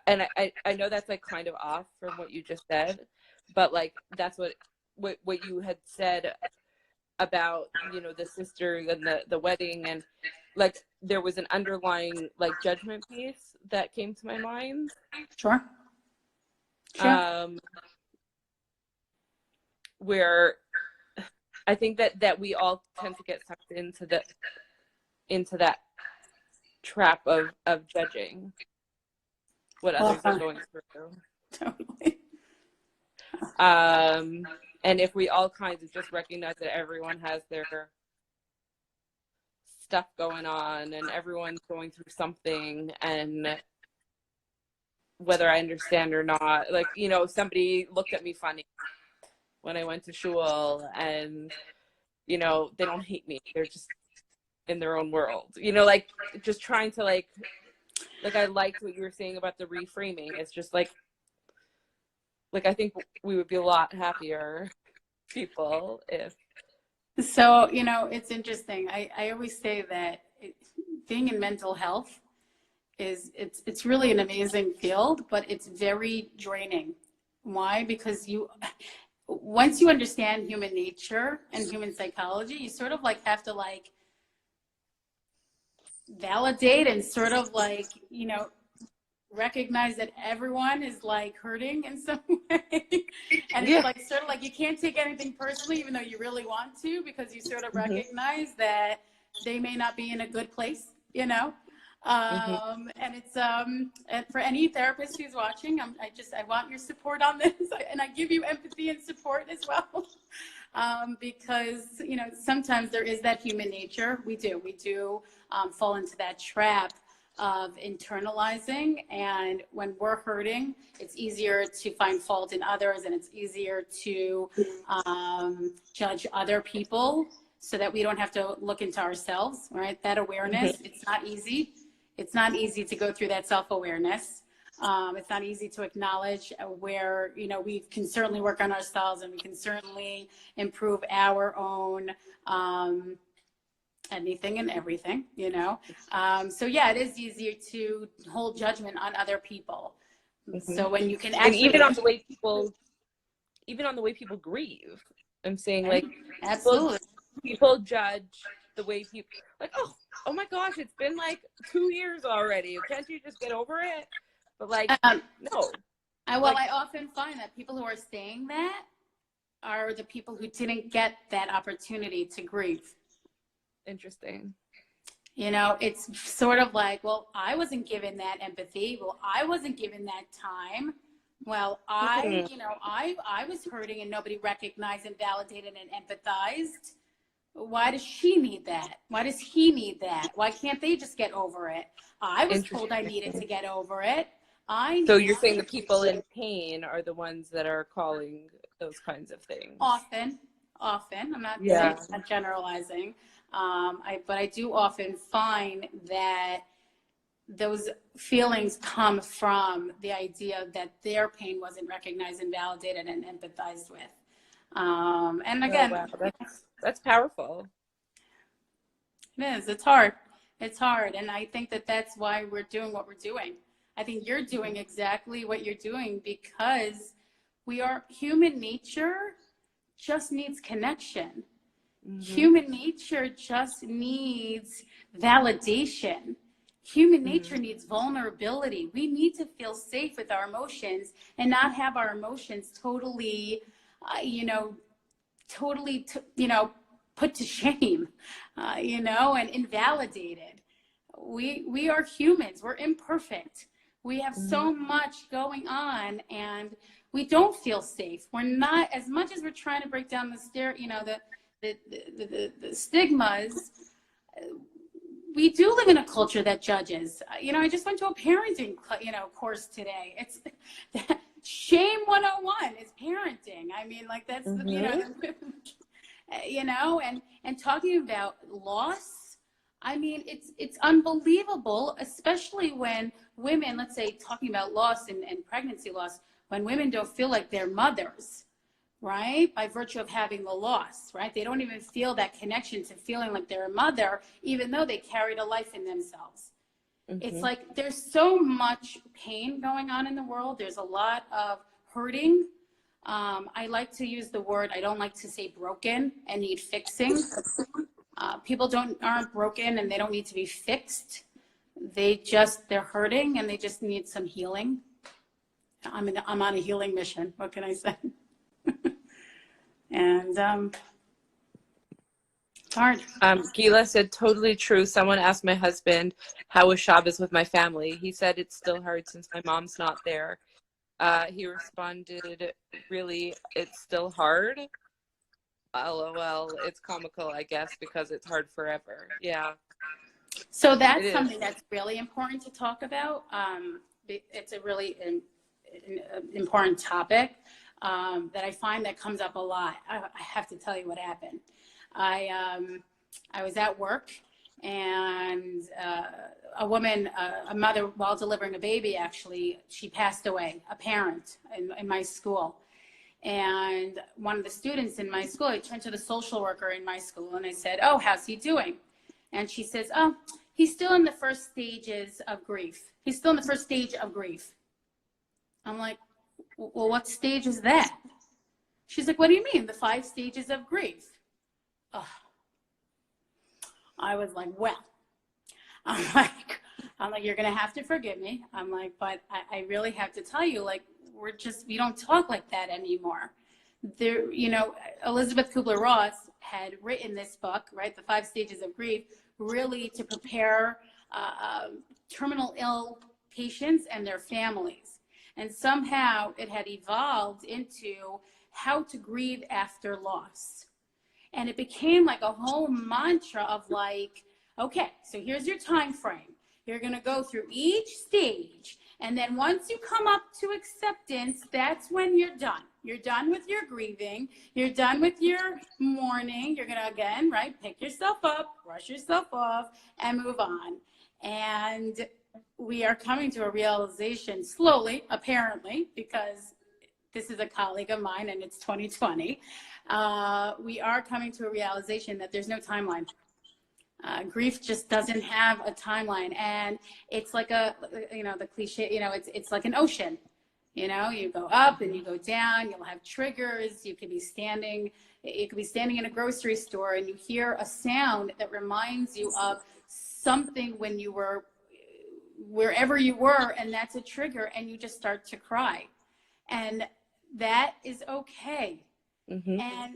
And I know that's kind of off from what you just said, but that's what you had said about the sister and the wedding, and there was an underlying judgment piece that came to my mind. Sure. Where I think that we all tend to get sucked into that trap of judging what others are going through. Totally. And if we all kinds of just recognize that everyone has their stuff going on and everyone's going through something, and whether I understand or not. Like, you know, somebody looked at me funny when I went to shul, and, you know, they don't hate me. They're just in their own world, you know, like just trying to like I liked what you were saying about the reframing. It's just like I think we would be a lot happier people if. So, you know, it's interesting. I always say that being in mental health it's really an amazing field, but it's very draining. Why? Because once you understand human nature and human psychology, you sort of like have to like validate and sort of like, you know, recognize that everyone is like hurting in some way. And it's like sort of like you can't take anything personally, even though you really want to, because you sort of recognize that they may not be in a good place, you know. And it's and for any therapist who's watching, I want your support on this, and I give you empathy and support as well. Because, you know, sometimes there is that human nature. We do fall into that trap of internalizing, and when we're hurting, it's easier to find fault in others, and it's easier to judge other people so that we don't have to look into ourselves, right? That awareness, it's not easy. It's not easy to go through that self-awareness. It's not easy to acknowledge where, you know, we can certainly work on ourselves, and we can certainly improve our own anything and everything, you know. So yeah, it is easier to hold judgment on other people. So when you can actually, and even on the way people grieve, I'm saying, like, absolutely, people judge the way people, like, oh my gosh, it's been like 2 years already, can't you just get over it? But like, no. I often find that people who are saying that are the people who didn't get that opportunity to grieve. Interesting. You know, it's sort of like, well, I wasn't given that empathy. Well, I wasn't given that time. Well, you know, I was hurting and nobody recognized and validated and empathized. Why does she need that? Why does he need that? Why can't they just get over it? I was told I needed to get over it. So you're saying the people in pain are the ones that are calling those kinds of things? Often. I'm not saying, I'm not generalizing. But I do often find that those feelings come from the idea that their pain wasn't recognized and validated and empathized with. And again, that's powerful. It is. It's hard. It's hard. And I think that that's why we're doing what we're doing. I think you're doing exactly what you're doing because human nature just needs connection. Human nature just needs validation. Human nature needs vulnerability. We need to feel safe with our emotions and not have our emotions totally, put to shame, and invalidated. We are humans. We're imperfect. We have so much going on, and we don't feel safe. We're not, as much as we're trying to break down the stigmas. We do live in a culture that judges. I just went to a parenting, course today. It's shame 101 is parenting. I mean, like that's and talking about loss. I mean, it's unbelievable, especially when women, let's say, talking about loss and pregnancy loss, when women don't feel like they're mothers, right? By virtue of having the loss, right? They don't even feel that connection to feeling like they're a mother, even though they carried a life in themselves. It's like there's so much pain going on in the world. There's a lot of hurting. I like to use the word, I don't like to say broken and need fixing. People aren't broken and they don't need to be fixed. They're hurting and they just need some healing. I'm on a healing mission. What can I say? And it's hard. Gila said, totally true. Someone asked my husband, how was Shabbos with my family? He said, it's still hard since my mom's not there. He responded, really, it's still hard? LOL, it's comical, I guess, because it's hard forever. Yeah. So that's something that's really important to talk about. it's a really important topic that I find that comes up a lot. I have to tell you what happened. I was at work, and a woman, a mother, while delivering a baby, actually, she passed away, a parent in my school. And one of the students in my school, I turned to the social worker in my school and I said, "Oh, how's he doing?" And she says, "Oh, he's still in the first stages of grief. He's still in the first stage of grief." I'm like, "Well, what stage is that?" She's like, "What do you mean? The 5 stages of grief?" Oh, I was like, well, I'm like, you're going to have to forgive me. I'm like, but I really have to tell you, like, we don't talk like that anymore. There, Elizabeth Kubler-Ross had written this book, right? The 5 Stages of Grief, really to prepare terminal ill patients and their families. And somehow it had evolved into how to grieve after loss. And it became like a whole mantra of like, okay, so here's your time frame. You're going to go through each stage. And then once you come up to acceptance, that's when you're done. You're done with your grieving. You're done with your mourning. You're going to, again, right, pick yourself up, brush yourself off, and move on. And we are coming to a realization slowly, apparently, because this is a colleague of mine and it's 2020. We are coming to a realization that there's no timeline. Grief just doesn't have a timeline, and it's like the cliche, it's like an ocean. You go up and you go down. You'll have triggers. You could be standing in a grocery store and you hear a sound that reminds you of something when you were wherever you were, and that's a trigger, and you just start to cry, and that is okay. Mm-hmm. And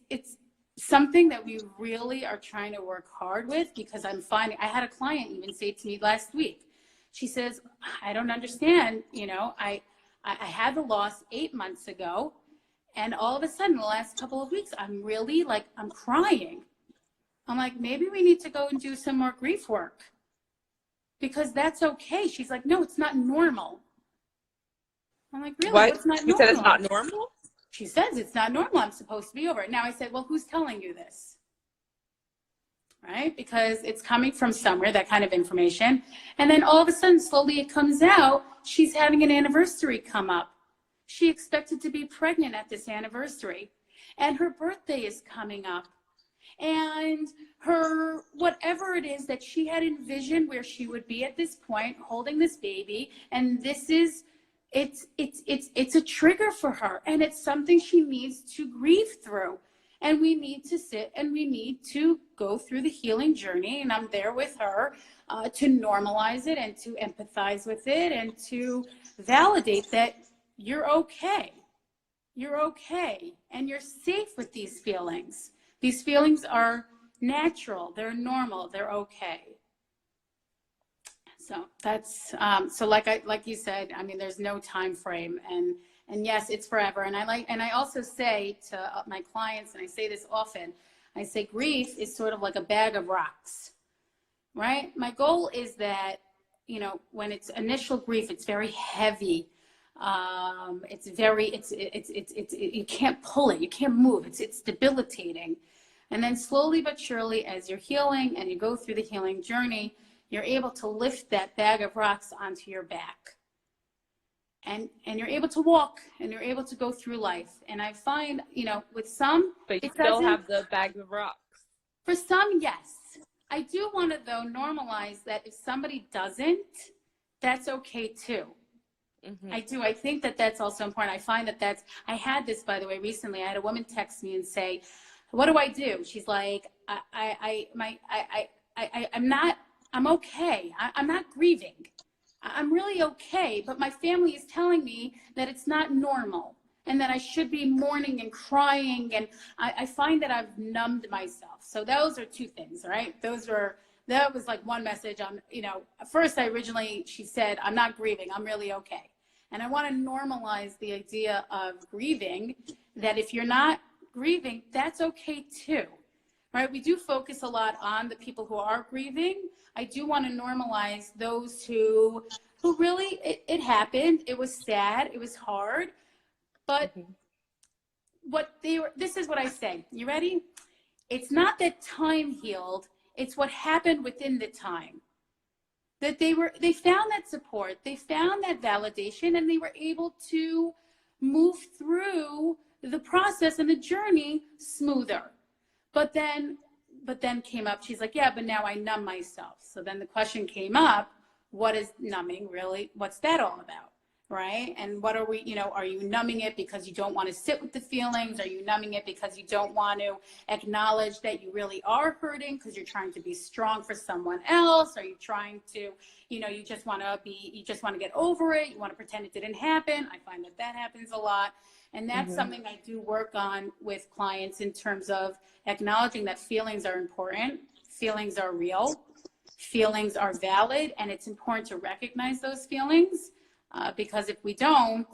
it's something that we really are trying to work hard with, because I'm finding, I had a client even say to me last week, she says, "I don't understand, I had the loss 8 months ago, and all of a sudden the last couple of weeks, I'm really I'm crying." I'm like, maybe we need to go and do some more grief work, because that's okay. She's like, "No, it's not normal." I'm like, "Really? What? What's not normal?" You said it's not normal? She says it's not normal. I'm supposed to be over it. Now I said, well, who's telling you this? Right? Because it's coming from somewhere, that kind of information. And then all of a sudden, slowly it comes out. She's having an anniversary come up. She expected to be pregnant at this anniversary. And her birthday is coming up. And her, whatever it is that she had envisioned where she would be at this point, holding this baby. And this is, it's a trigger for her, and it's something she needs to grieve through, and we need to sit and we need to go through the healing journey, and I'm there with her to normalize it and to empathize with it and to validate that you're okay, and you're safe with these feelings. These feelings are natural, they're normal, they're okay. So that's so like you said, I mean, there's no time frame, and yes, it's forever. And I also say to my clients, and I say this often, I say grief is sort of like a bag of rocks, right? My goal is that, when it's initial grief, it's very heavy. You can't pull it, you can't move. It's debilitating. And then slowly but surely, as you're healing and you go through the healing journey, you're able to lift that bag of rocks onto your back. And you're able to walk, and you're able to go through life. And I find, with some... But you still have the bag of rocks. For some, yes. I do want to, though, normalize that if somebody doesn't, that's okay, too. Mm-hmm. I do. I think that that's also important. I find that I had this, by the way, recently. I had a woman text me and say, "What do I do?" She's like, I'm okay. I'm not grieving. I'm really okay, but my family is telling me that it's not normal and that I should be mourning and crying, and I find that I've numbed myself. So those are 2 things, right? That was like one message on, first she said, "I'm not grieving, I'm really okay." And I want to normalize the idea of grieving, that if you're not grieving, that's okay too. Right? We do focus a lot on the people who are grieving. I do want to normalize those who who really, it happened. It was sad. It was hard. But this is what I say. You ready? It's not that time healed. It's what happened within the time. That they found that support, they found that validation, and they were able to move through the process and the journey smoother. But then came up, she's like, yeah, but now I numb myself. So then the question came up, what is numbing really? What's that all about? Right? And what are we, are you numbing it because you don't want to sit with the feelings? Are you numbing it because you don't want to acknowledge that you really are hurting because you're trying to be strong for someone else? Are you trying to, you just want to get over it? You want to pretend it didn't happen? I find that happens a lot. And that's something I do work on with clients in terms of acknowledging that feelings are important, feelings are real, feelings are valid, and it's important to recognize those feelings. Because if we don't,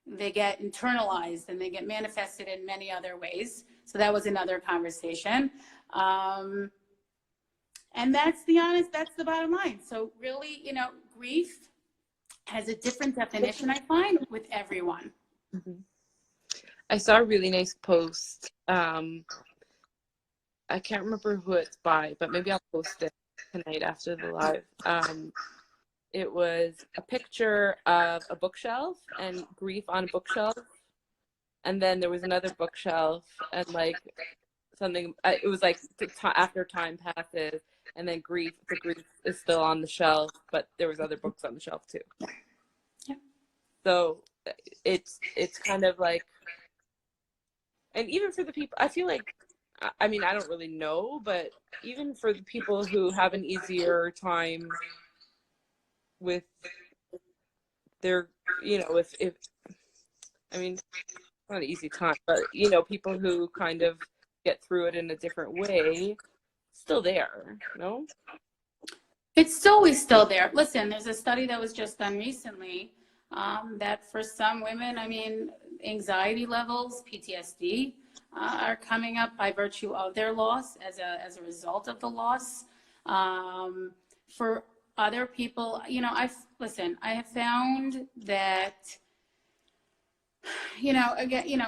they get internalized and they get manifested in many other ways. So that was another conversation. And that's the bottom line. So really, grief has a different definition, I find, with everyone. I saw a really nice post. I can't remember who it's by, but maybe I'll post it tonight after the live. It was a picture of a bookshelf and grief on a bookshelf. And then there was another bookshelf and like something, it was like after time passes and then the grief is still on the shelf, but there was other books on the shelf too. Yeah. So it's kind of like, and even for the people, I feel like, I mean, I don't really know, but even for the people who have an easier time with their, if I mean, it's not an easy time, but people who kind of get through it in a different way, still there, no? It's always still there. Listen, there's a study that was just done recently that for some women, I mean, anxiety levels, PTSD, are coming up by virtue of their loss as a result of the loss. For other people, I have found that, again,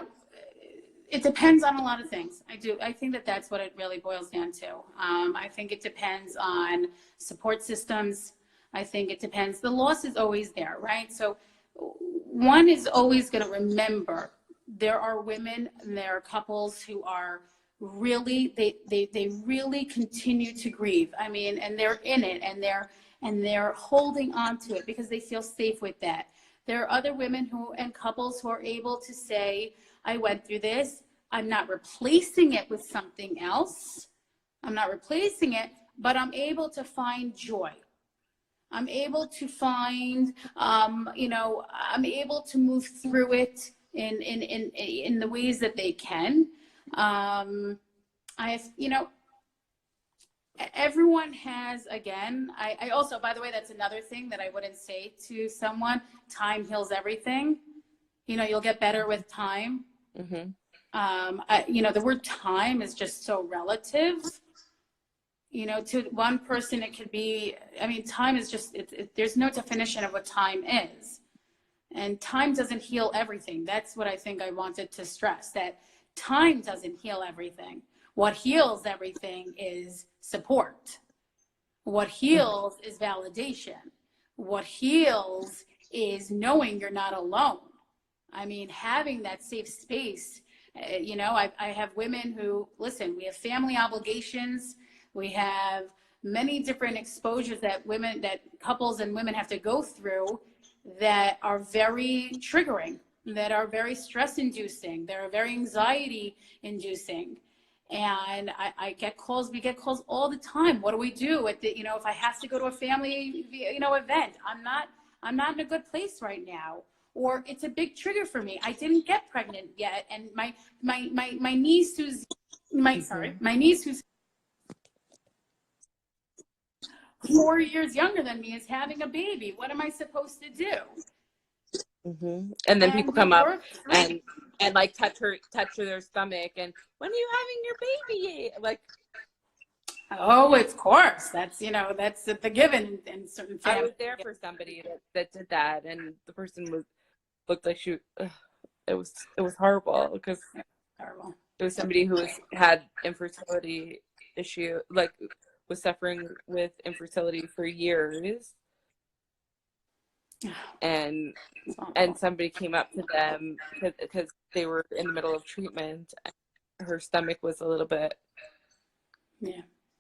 it depends on a lot of things. I think that's what it really boils down to. I think it depends on support systems. I think it depends. The loss is always there, right? So one is always going to remember there are women and there are couples who are really, they really continue to grieve. I mean, and they're in it and they're holding on to it because they feel safe with that. There are other women and couples who are able to say, I went through this. I'm not replacing it with something else. I'm not replacing it, but I'm able to find joy. I'm able to find, I'm able to move through it in the ways that they can. Everyone has, again, I also, by the way, that's another thing that I wouldn't say to someone, time heals everything. You'll get better with time. Mm-hmm. The word time is just so relative. To one person, it could be, time is just, there's no definition of what time is. And time doesn't heal everything. That's what I think I wanted to stress, that time doesn't heal everything. What heals everything is support. What heals is validation. What heals is knowing you're not alone. Having that safe space. I have women who, listen, we have family obligations. We have many different exposures that couples and women have to go through that are very triggering, that are very stress inducing, that are very anxiety inducing. And we get calls all the time. What do we do if I have to go to a family, event? I'm not in a good place right now. Or it's a big trigger for me. I didn't get pregnant yet. And my niece who's 4 years younger than me is having a baby. What am I supposed to do? Mm-hmm. And then people come up and like touch their stomach and, when are you having your baby? Like, Oh, of course. That's, that's the given in certain I families. was there for somebody that did that, and the person looked like it was horrible because Terrible. it was somebody who had infertility issue, like was suffering with infertility for years, and somebody came up to them because they were in the middle of treatment, and her stomach was a little bit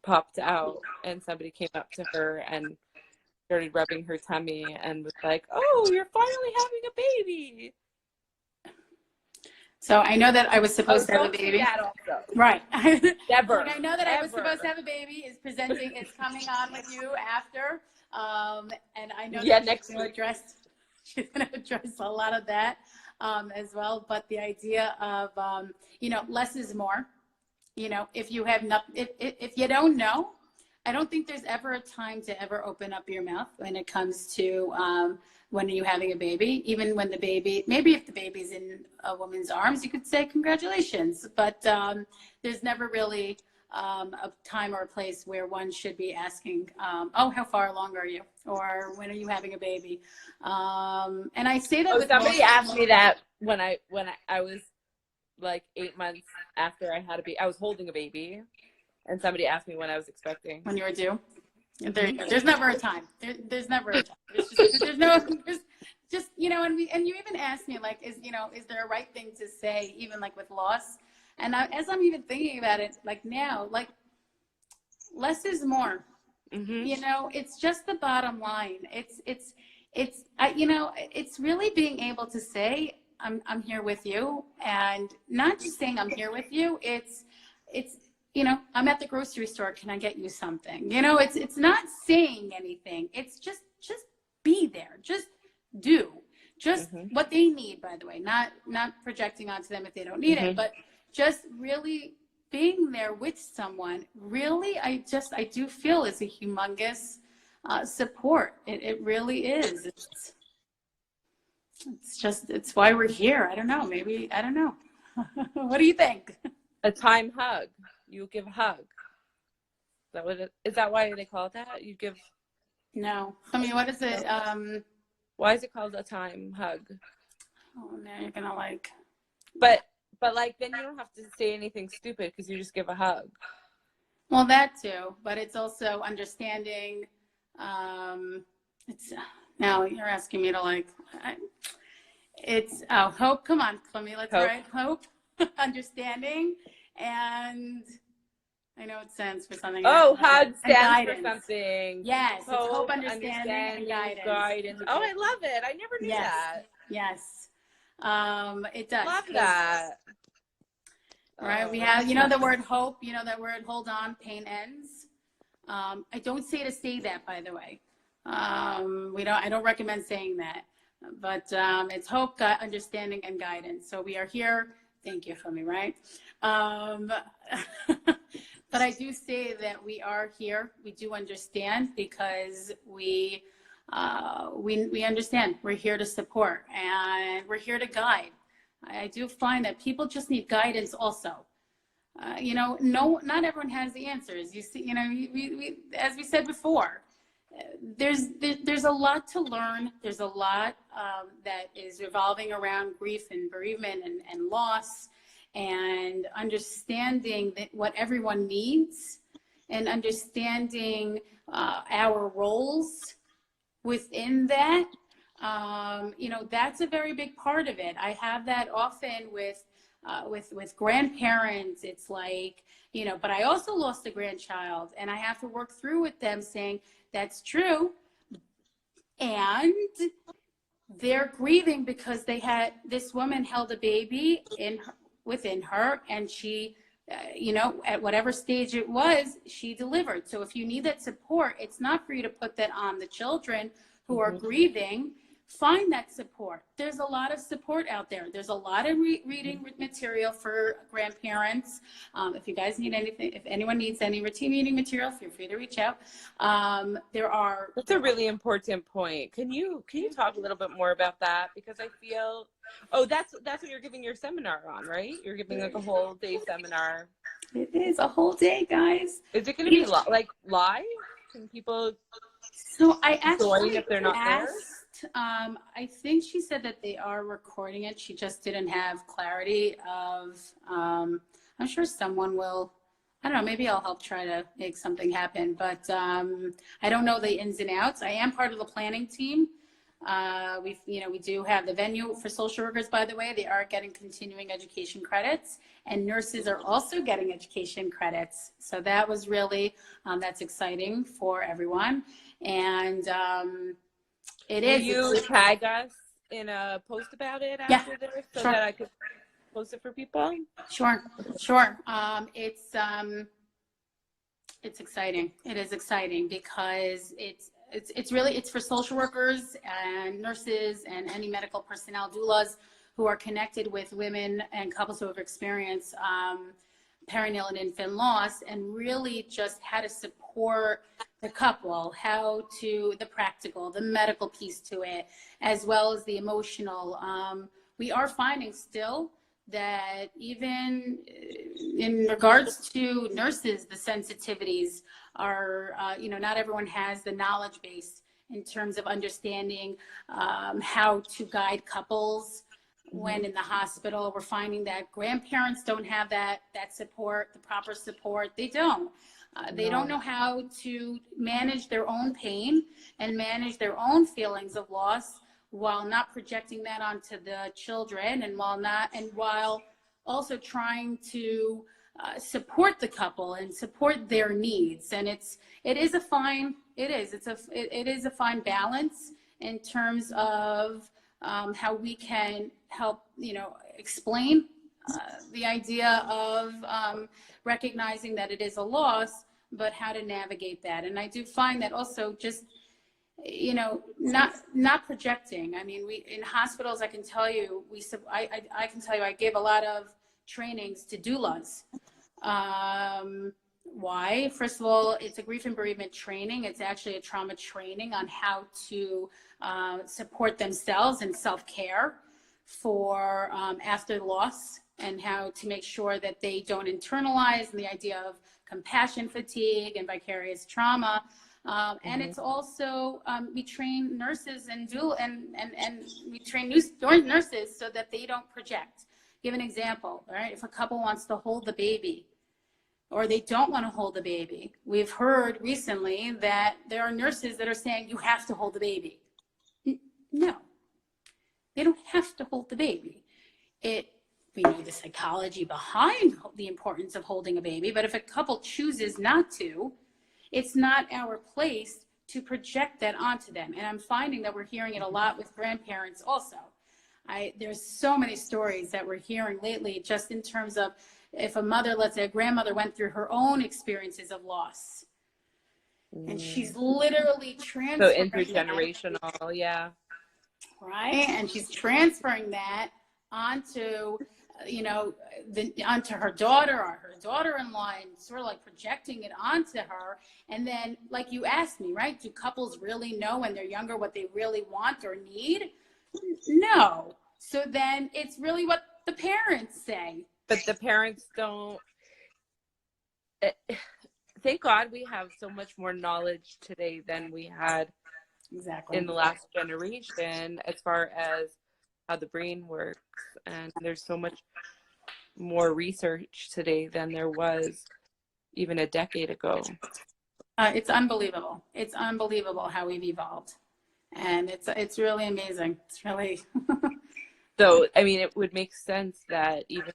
popped out, and somebody came up to her and started rubbing her tummy and was like, "Oh, you're finally having a baby." So I know that I was supposed to have a Don't baby. do that also. Right. Never. And I know that I was supposed to have a baby. It's coming on with you after. And I know that she's going to address a lot of that as well. But the idea of, less is more. If you have if you don't know, I don't think there's ever a time to ever open up your mouth when it comes to when are you having a baby. Even when maybe if the baby's in a woman's arms, you could say congratulations. But there's never really a time or a place where one should be asking, oh, how far along are you? Or when are you having a baby? And I say that with somebody asked me that when I was like 8 months after I had a baby. I was holding a baby, and somebody asked me when I was expecting. When you were due? There's never a time. There's never a time. There's just and you even asked me, like, is there a right thing to say, even like with loss? And as I'm even thinking about it, like now, like less is more. Mm-hmm. It's just the bottom line. It's really being able to say, I'm here with you, and not just saying I'm here with you. It's I'm at the grocery store. Can I get you something? It's not saying anything. It's just be there. Just do what they need, by the way, not projecting onto them if they don't need it, but just really being there with someone. Really, I do feel is a humongous support. It really is. It's why we're here. I don't know. Maybe, I don't know. What do you think? A time hug. You give a hug. Is that why they call it that? You give. No. I mean, what is it? Why is it called a time hug? Oh, now you're gonna like. But like then you don't have to say anything stupid because you just give a hug. Well, that too, but it's also understanding. It's now you're asking me to like. It's hope. Come on, Clemmy, let's write hope, understanding, and I know it stands for something. Oh, hug stands for something. Yes, it's hope, understanding, and guidance. Oh, I love it. I never knew that. Yes, it does. Love that. Right, we have, the word hope, that word hold on, pain ends. I don't say to say that, by the way. I don't recommend saying that, but it's hope, understanding, and guidance. So we are here. Thank you for me, right? But I do say that we are here. We do understand because we understand. We're here to support and we're here to guide. I do find that people just need guidance also. Not everyone has the answers. You see, we as we said before, there's a lot to learn. There's a lot that is revolving around grief and bereavement and loss, and understanding that what everyone needs, and understanding our roles within that. That's a very big part of it. I have that often with grandparents. It's like, but I also lost a grandchild, and I have to work through with them saying that's true. And they're grieving because this woman held a baby within her, and she, at whatever stage it was, she delivered. So if you need that support, it's not for you to put that on the children who are grieving. Find that support. There's a lot of support out there. There's a lot of reading material for grandparents. If you guys need anything, if anyone needs any reading material, feel free to reach out. That's a really important point. Can you talk a little bit more about that? Because I feel, that's what you're giving your seminar on, right? You're giving like a whole day seminar. It is a whole day, guys. Is it going to be like live? Can people So I join actually if they're not there? asked, I think she said that they are recording it. She just didn't have clarity of, I'm sure someone will, I don't know, maybe I'll help try to make something happen, but I don't know the ins and outs. I am part of the planning team. We do have the venue for social workers, by the way. They are getting continuing education credits, and nurses are also getting education credits. So that was really, that's exciting for everyone. And it Will is. you tag us in a post about it Yeah, after this so sure. that I could post it for people? Sure. It's exciting. It is exciting because it's really, it's for social workers and nurses and any medical personnel, doulas, who are connected with women and couples who have experienced perinatal and infant loss, and really just how to support the couple, how to, the practical, the medical piece to it, as well as the emotional. We are finding still that even in regards to nurses, the sensitivities are, not everyone has the knowledge base in terms of understanding how to guide couples when in the hospital. We're finding that grandparents don't have that support, the proper support. They don't. They don't know how to manage their own pain and manage their own feelings of loss while not projecting that onto the children, and while also trying to support the couple and support their needs. And it is a fine balance in terms of how we can help, explain the idea of recognizing that it is a loss, but how to navigate that. And I do find that also just, not projecting. I mean, we in hospitals, I can tell you, I give a lot of trainings to doulas. Why? First of all, it's a grief and bereavement training. It's actually a trauma training on how to support themselves and self-care for after loss, and how to make sure that they don't internalize the idea of compassion fatigue and vicarious trauma. And it's also, we train nurses and we train nurses so that they don't project. Give an example, right? If a couple wants to hold the baby, or they don't want to hold the baby, we've heard recently that there are nurses that are saying, you have to hold the baby. No, they don't have to hold the baby. We know the psychology behind the importance of holding a baby, but if a couple chooses not to, it's not our place to project that onto them. And I'm finding that we're hearing it a lot with grandparents also. There's so many stories that we're hearing lately, just in terms of if a mother, let's say a grandmother, went through her own experiences of loss, and she's literally transferring So intergenerational, yeah. Right? And she's transferring that onto, onto her daughter or her daughter-in-law, and sort of like projecting it onto her. And then, like you asked me, right? Do couples really know when they're younger what they really want or need? No. So then it's really what the parents say. But the parents don't. Thank God we have so much more knowledge today than we had in the last generation, as far as how the brain works. And there's so much more research today than there was even a decade ago. It's unbelievable. It's unbelievable how we've evolved. And it's really amazing. It's really... So, I mean, it would make sense that even,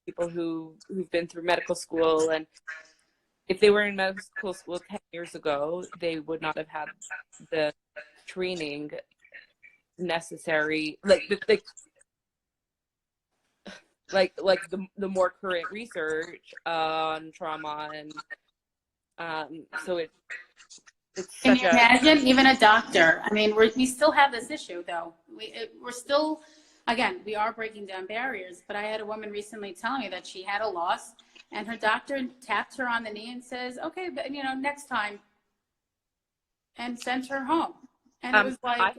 people who've been through medical school, and if they were in medical school 10 years ago, they would not have had the training necessary, like the more current research on trauma. And so it's Can you imagine even a doctor? I mean, we still have this issue, though. We're still, again, we are breaking down barriers, but I had a woman recently tell me that she had a loss, and her doctor tapped her on the knee and says, okay, but next time, and sent her home. And it was like,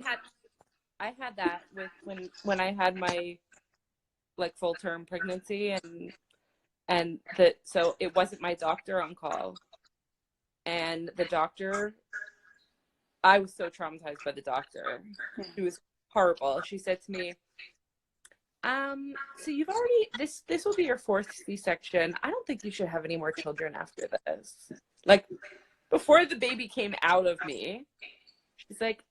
I had that with when I had my full-term pregnancy, and And so it wasn't my doctor on call. And the doctor, I was so traumatized by the doctor. She was horrible. She said to me, so you've already, this will be your 4th C-section. I don't think you should have any more children after this. Like, before the baby came out of me, she's like,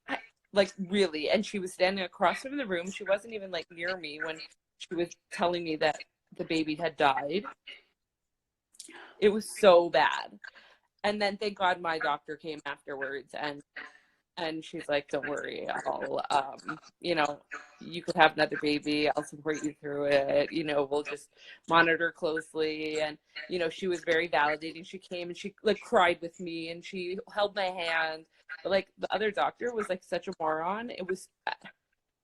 really? And she was standing across from the room. She wasn't even like near me when she was telling me that the baby had died. It was so bad. And then thank God my doctor came afterwards, and she's like, don't worry, you could have another baby. I'll support you through it. We'll just monitor closely. And, she was very validating. She came and she like cried with me and she held my hand. But like the other doctor was like such a moron.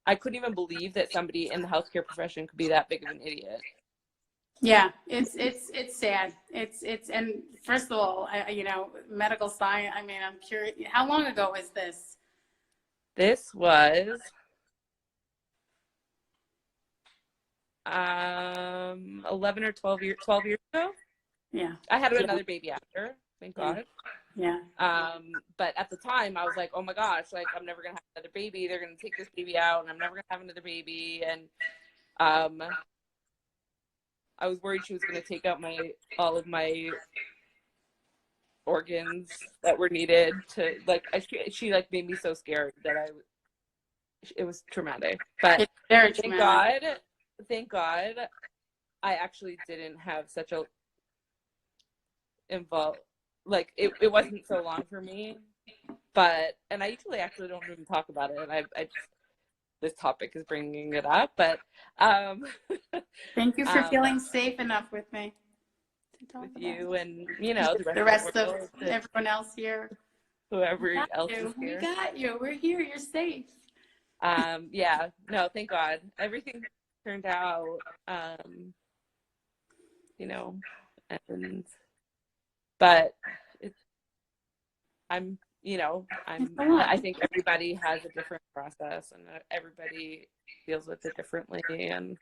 I couldn't even believe that somebody in the healthcare profession could be that big of an idiot. Yeah, it's sad. And first of all, medical science, I mean, I'm curious, how long ago was this? This was 11 or 12 years ago. Yeah. I had another baby after, thank God. Yeah. But at the time I was like, oh my gosh, like I'm never gonna have another baby. They're gonna take this baby out and I'm never gonna have another baby. And I was worried she was going to take out all of my organs that were needed to like. She like made me so scared that it was traumatic. But it's very traumatic. Thank God, I actually didn't have such a like it wasn't so long for me. And I usually actually don't even talk about it. And I this topic is bringing it up, but thank you for feeling safe enough with me with you and the rest of everyone else here, whoever else is here. We got you. We're here. You're safe. Yeah, no, thank God everything turned out but I think everybody has a different process and everybody deals with it differently. And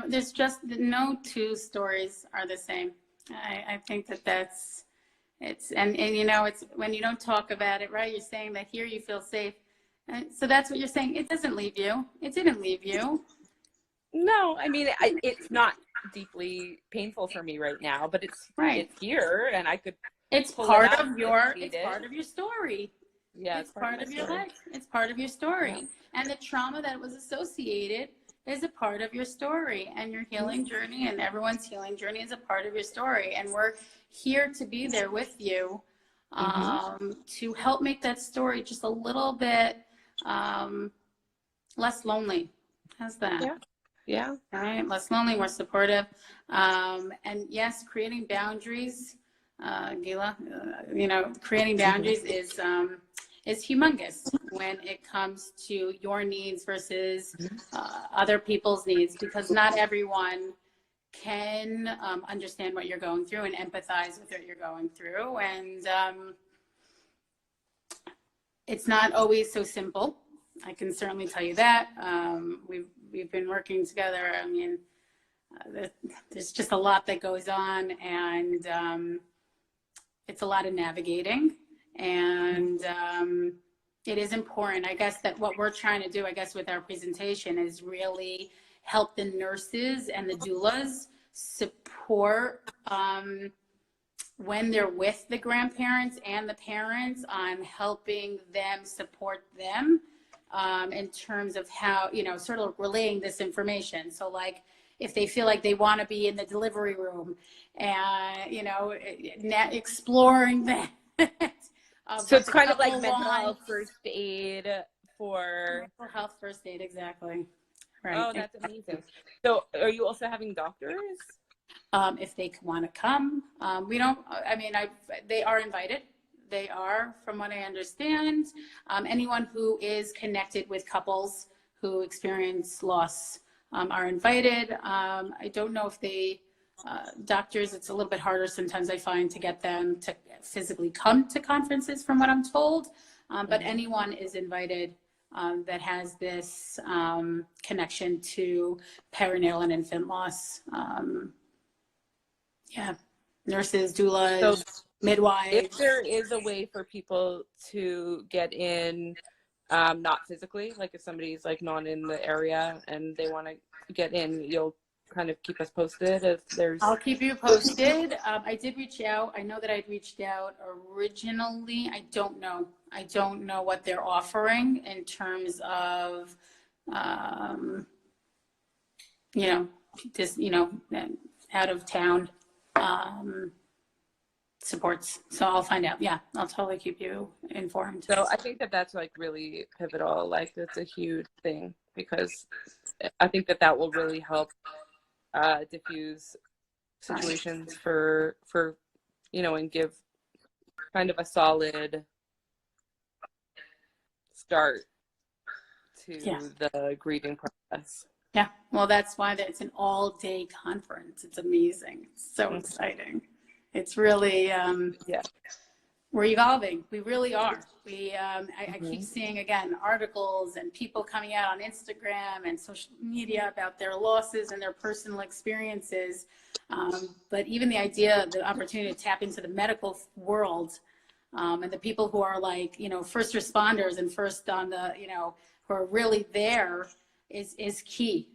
there's just no 2 stories are the same. I think it's it's when you don't talk about it, right? You're saying that here you feel safe. So that's what you're saying. It doesn't leave you. It didn't leave you. No, I mean, it's not deeply painful for me right now, but it's here and I could. It's part of your story. Yeah, it's part of your life. It's part of your story. Yeah. And the trauma that was associated is a part of your story, and your healing journey and everyone's healing journey is a part of your story. And we're here to be there with you to help make that story just a little bit less lonely. How's that? Yeah. All right. Less lonely, more supportive. And yes, creating boundaries. Gila, creating boundaries is humongous when it comes to your needs versus other people's needs, because not everyone can understand what you're going through and empathize with what you're going through. And it's not always so simple. I can certainly tell you that. We've been working together. I mean, there's just a lot that goes on, and it's a lot of navigating, and it is important, I guess, that what we're trying to do, I guess, with our presentation is really help the nurses and the doulas support when they're with the grandparents and the parents on helping them support them in terms of how, sort of relaying this information. So like, if they feel like they want to be in the delivery room and, exploring that. So it's kind of like mental health first aid for... Mental health first aid, exactly. Right. Oh, that's amazing. So are you also having doctors? If they want to come. They are invited. They are, from what I understand, anyone who is connected with couples who experience loss are invited. I don't know if doctors, it's a little bit harder sometimes, I find, to get them to physically come to conferences, from what I'm told. But anyone is invited that has this connection to perinatal and infant loss. Yeah, nurses, So doulas, if midwives. there is a way for people to get in, not physically, like if somebody's like not in the area and they want to get in, you'll kind of keep us posted if there's. I'll keep you posted. I did reach out. I know that I'd reached out originally. I don't know. I don't know what they're offering in terms of, you know, this, you know, out of town supports. So I'll find out. Yeah, I'll totally keep you informed. So I think that that's like really pivotal. Like it's a huge thing because I think that that will really help diffuse situations for you know, and give kind of a solid start to the grieving process. Yeah, well, that's why it's an all-day conference. It's amazing. It's so exciting. It's really, we're evolving. We really are. I keep seeing, again, articles and people coming out on Instagram and social media about their losses and their personal experiences. But even the idea, the opportunity to tap into the medical world and the people who are like, you know, first responders and first on the, you know, who are really there is key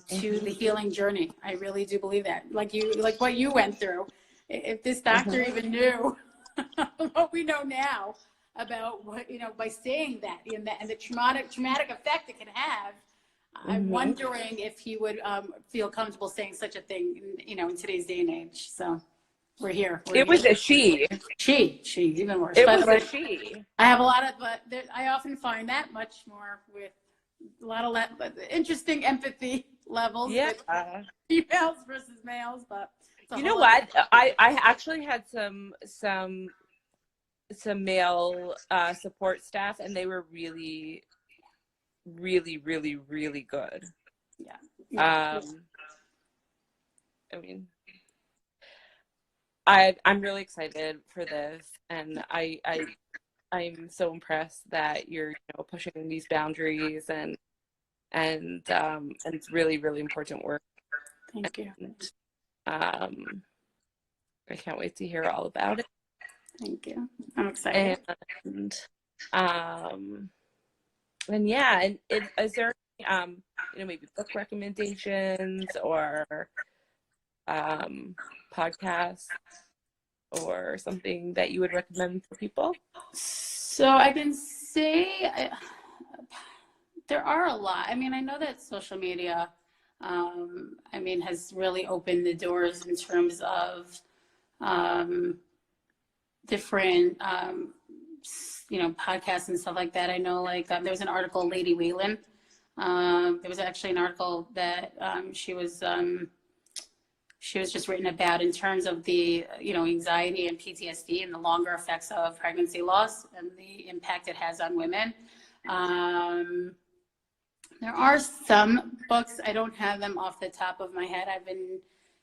to the healing journey. I really do believe that. Like what you went through. If this doctor even knew what we know now about what, you know, by saying that and the traumatic effect it can have, I'm wondering if he would feel comfortable saying such a thing, you know, in today's day and age. So we're here. It was a she. She, even worse. It was a she. I have a lot of, but I often find that much more with a lot of interesting empathy levels. Yeah. With females versus males, but you know what? I actually had some male support staff, and they were really good. Yeah. I mean, I'm really excited for this, and I'm so impressed that you're, you know, pushing these boundaries and it's really important work. Thank you. And, I can't wait to hear all about it. Thank you. I'm excited. And yeah, and is there you know, maybe book recommendations or podcasts or something that you would recommend for people? So I can say there are a lot. I mean, I know that social media, I mean, has really opened the doors in terms of different, you know, podcasts and stuff like that. I know, like, there was an article, Lady Whalen. There was actually an article that she was just written about in terms of the, you know, anxiety and PTSD and the longer effects of pregnancy loss and the impact it has on women. There are some books, I don't have them off the top of my head. I've been,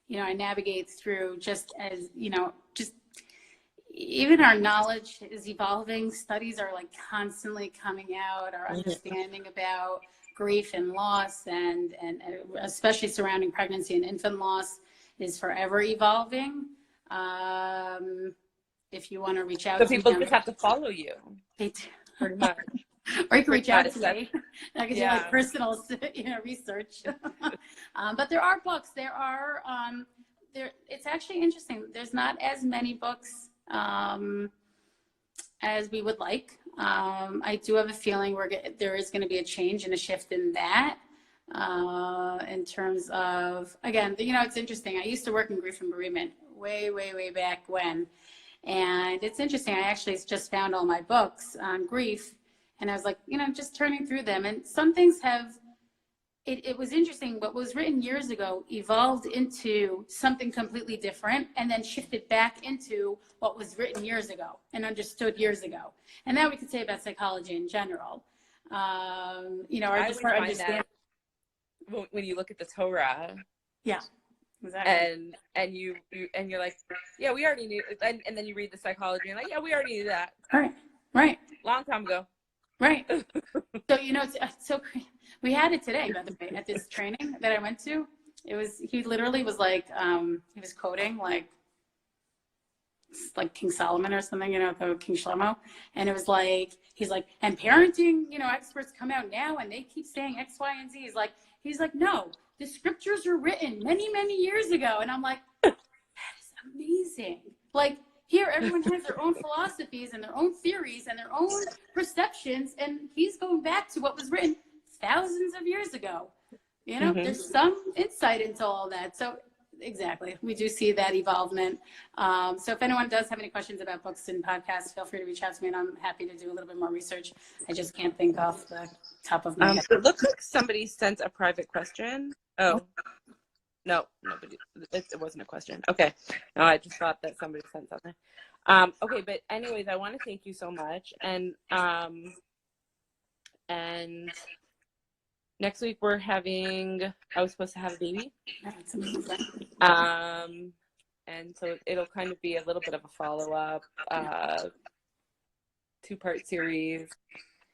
you know, I navigate through just as, you know, just even our knowledge is evolving. Studies are like constantly coming out. Our understanding about grief and loss and especially surrounding pregnancy and infant loss is forever evolving. If you want to reach out so to people them, just have to follow you. They do. Pretty much. Or you can reach out to me. I can do Yeah. like personal, you know, research. But there are books. There are. It's actually interesting. There's not as many books as we would like. I do have a feeling there is going to be a change and a shift in that. In terms of, again, you know, it's interesting. I used to work in grief and bereavement way back when. And it's interesting. I actually just found all my books on grief. And I was like, you know, just turning through them. And some things have, it was interesting. What was written years ago evolved into something completely different and then shifted back into what was written years ago and understood years ago. And that we could say about psychology in general. You know, or just for understanding. When you look at the Torah. Yeah. Exactly. And you're like, yeah, we already knew, and then you read the psychology and like, yeah, we already knew that. Right. Long time ago. Right. So, so we had it today, by the way, at this training that I went to. He literally was like, he was quoting like King Solomon or something, King Shlomo. And it was like, he's like, and parenting, experts come out now and they keep saying X, Y, and Z. He's like, no, the scriptures were written many, many years ago. And I'm like, that is amazing. Like, here, everyone has their own philosophies and their own theories and their own perceptions. And he's going back to what was written thousands of years ago. There's some insight into all that. So exactly, we do see that evolvement. So if anyone does have any questions about books and podcasts, feel free to reach out to me, and I'm happy to do a little bit more research. I just can't think off the top of my head. It looks like somebody sent a private question. Oh, no, nobody. It wasn't a question. Okay, no, I just thought that somebody sent something. Okay, but anyways, I want to thank you so much, and next week I was supposed to have a baby. That's amazing. And so it'll kind of be a little bit of a follow-up, 2-part series.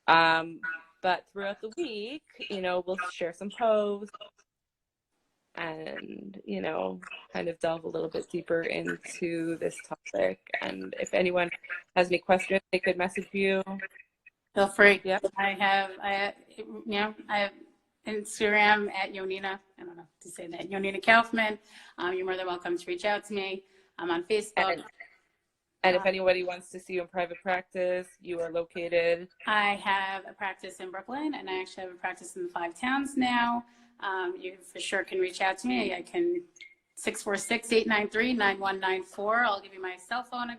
But throughout the week, we'll share some posts and, kind of delve a little bit deeper into this topic. And if anyone has any questions, they could message you. Feel free. Yep. I have Instagram at Yonina. I don't know how to say that. Yonina Kaufman. You're more than welcome to reach out to me. I'm on Facebook. And if anybody wants to see you in private practice, you are located. I have a practice in Brooklyn, and I actually have a practice in the 5 towns now. You for sure can reach out to me. I can 646-893-9194. I'll give you my cell phone,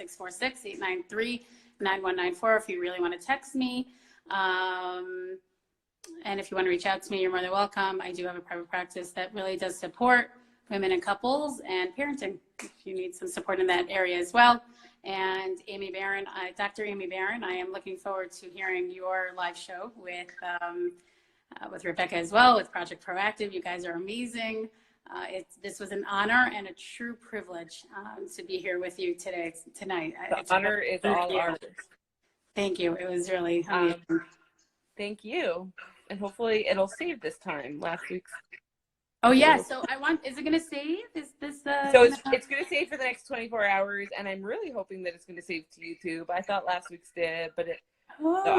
646-893-9194 if you really want to text me. And if you want to reach out to me, you're more than welcome. I do have a private practice that really does support women and couples and parenting, if you need some support in that area as well. And Dr. Amy Barron, I am looking forward to hearing your live show with Rebecca as well, with Project Proactive. You guys are amazing. This was an honor and a true privilege to be here with you tonight. The honor is all ours. Thank you. It was really amazing. Thank you. And hopefully it'll save this time. Last week's. Oh yeah. So is it going to save? Is this So it's going to save for the next 24 hours, and I'm really hoping that it's going to save to YouTube. I thought last week's did, but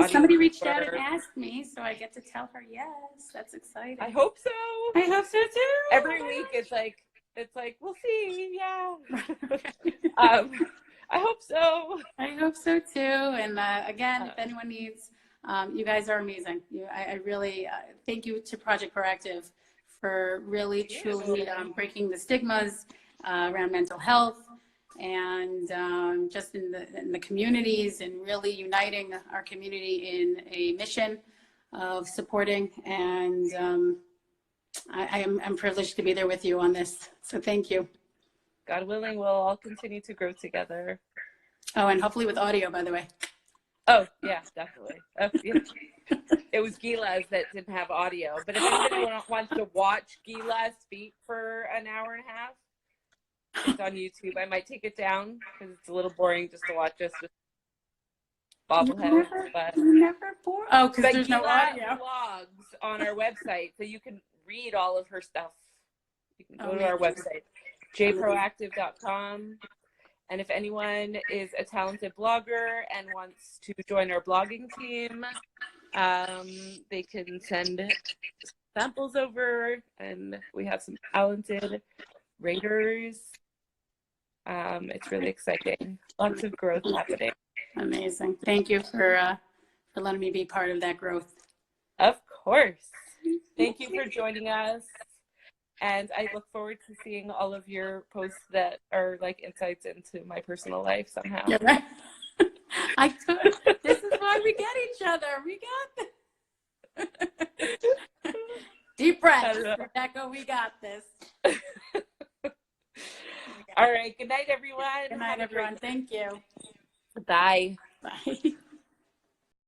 somebody reached out and asked me, so I get to tell her yes. That's exciting. I hope so. I hope so too. Every week it's like we'll see. Yeah. I hope so. I hope so too. And again, if anyone needs, you guys are amazing. I really thank you to Project Proactive for really, truly breaking the stigmas around mental health, and just in the communities, and really uniting our community in a mission of supporting. And I'm privileged to be there with you on this. So thank you. God willing, we'll all continue to grow together. Oh, and hopefully with audio, by the way. Oh, yeah, definitely. Oh, yeah. It was Gila's that didn't have audio. But if anybody wants to watch Gila speak for an hour and a half, it's on YouTube. I might take it down because it's a little boring just to watch us with bobbleheads. You're never bored. Oh, because there's no audio. Blogs on our website, so you can read all of her stuff. You can go to our website, jproactive.com. And if anyone is a talented blogger and wants to join our blogging team, they can send samples over, and we have some talented raters. It's really exciting. Lots of growth happening. Amazing. Thank you for letting me be part of that growth. Of course. Thank you for joining us. And I look forward to seeing all of your posts that are like insights into my personal life somehow. Yeah, right. This is why we get each other. We got this. Deep breath, Rebecca. We got this. All right. Good night, everyone. Good night, everyone. Thank you. Bye. Bye.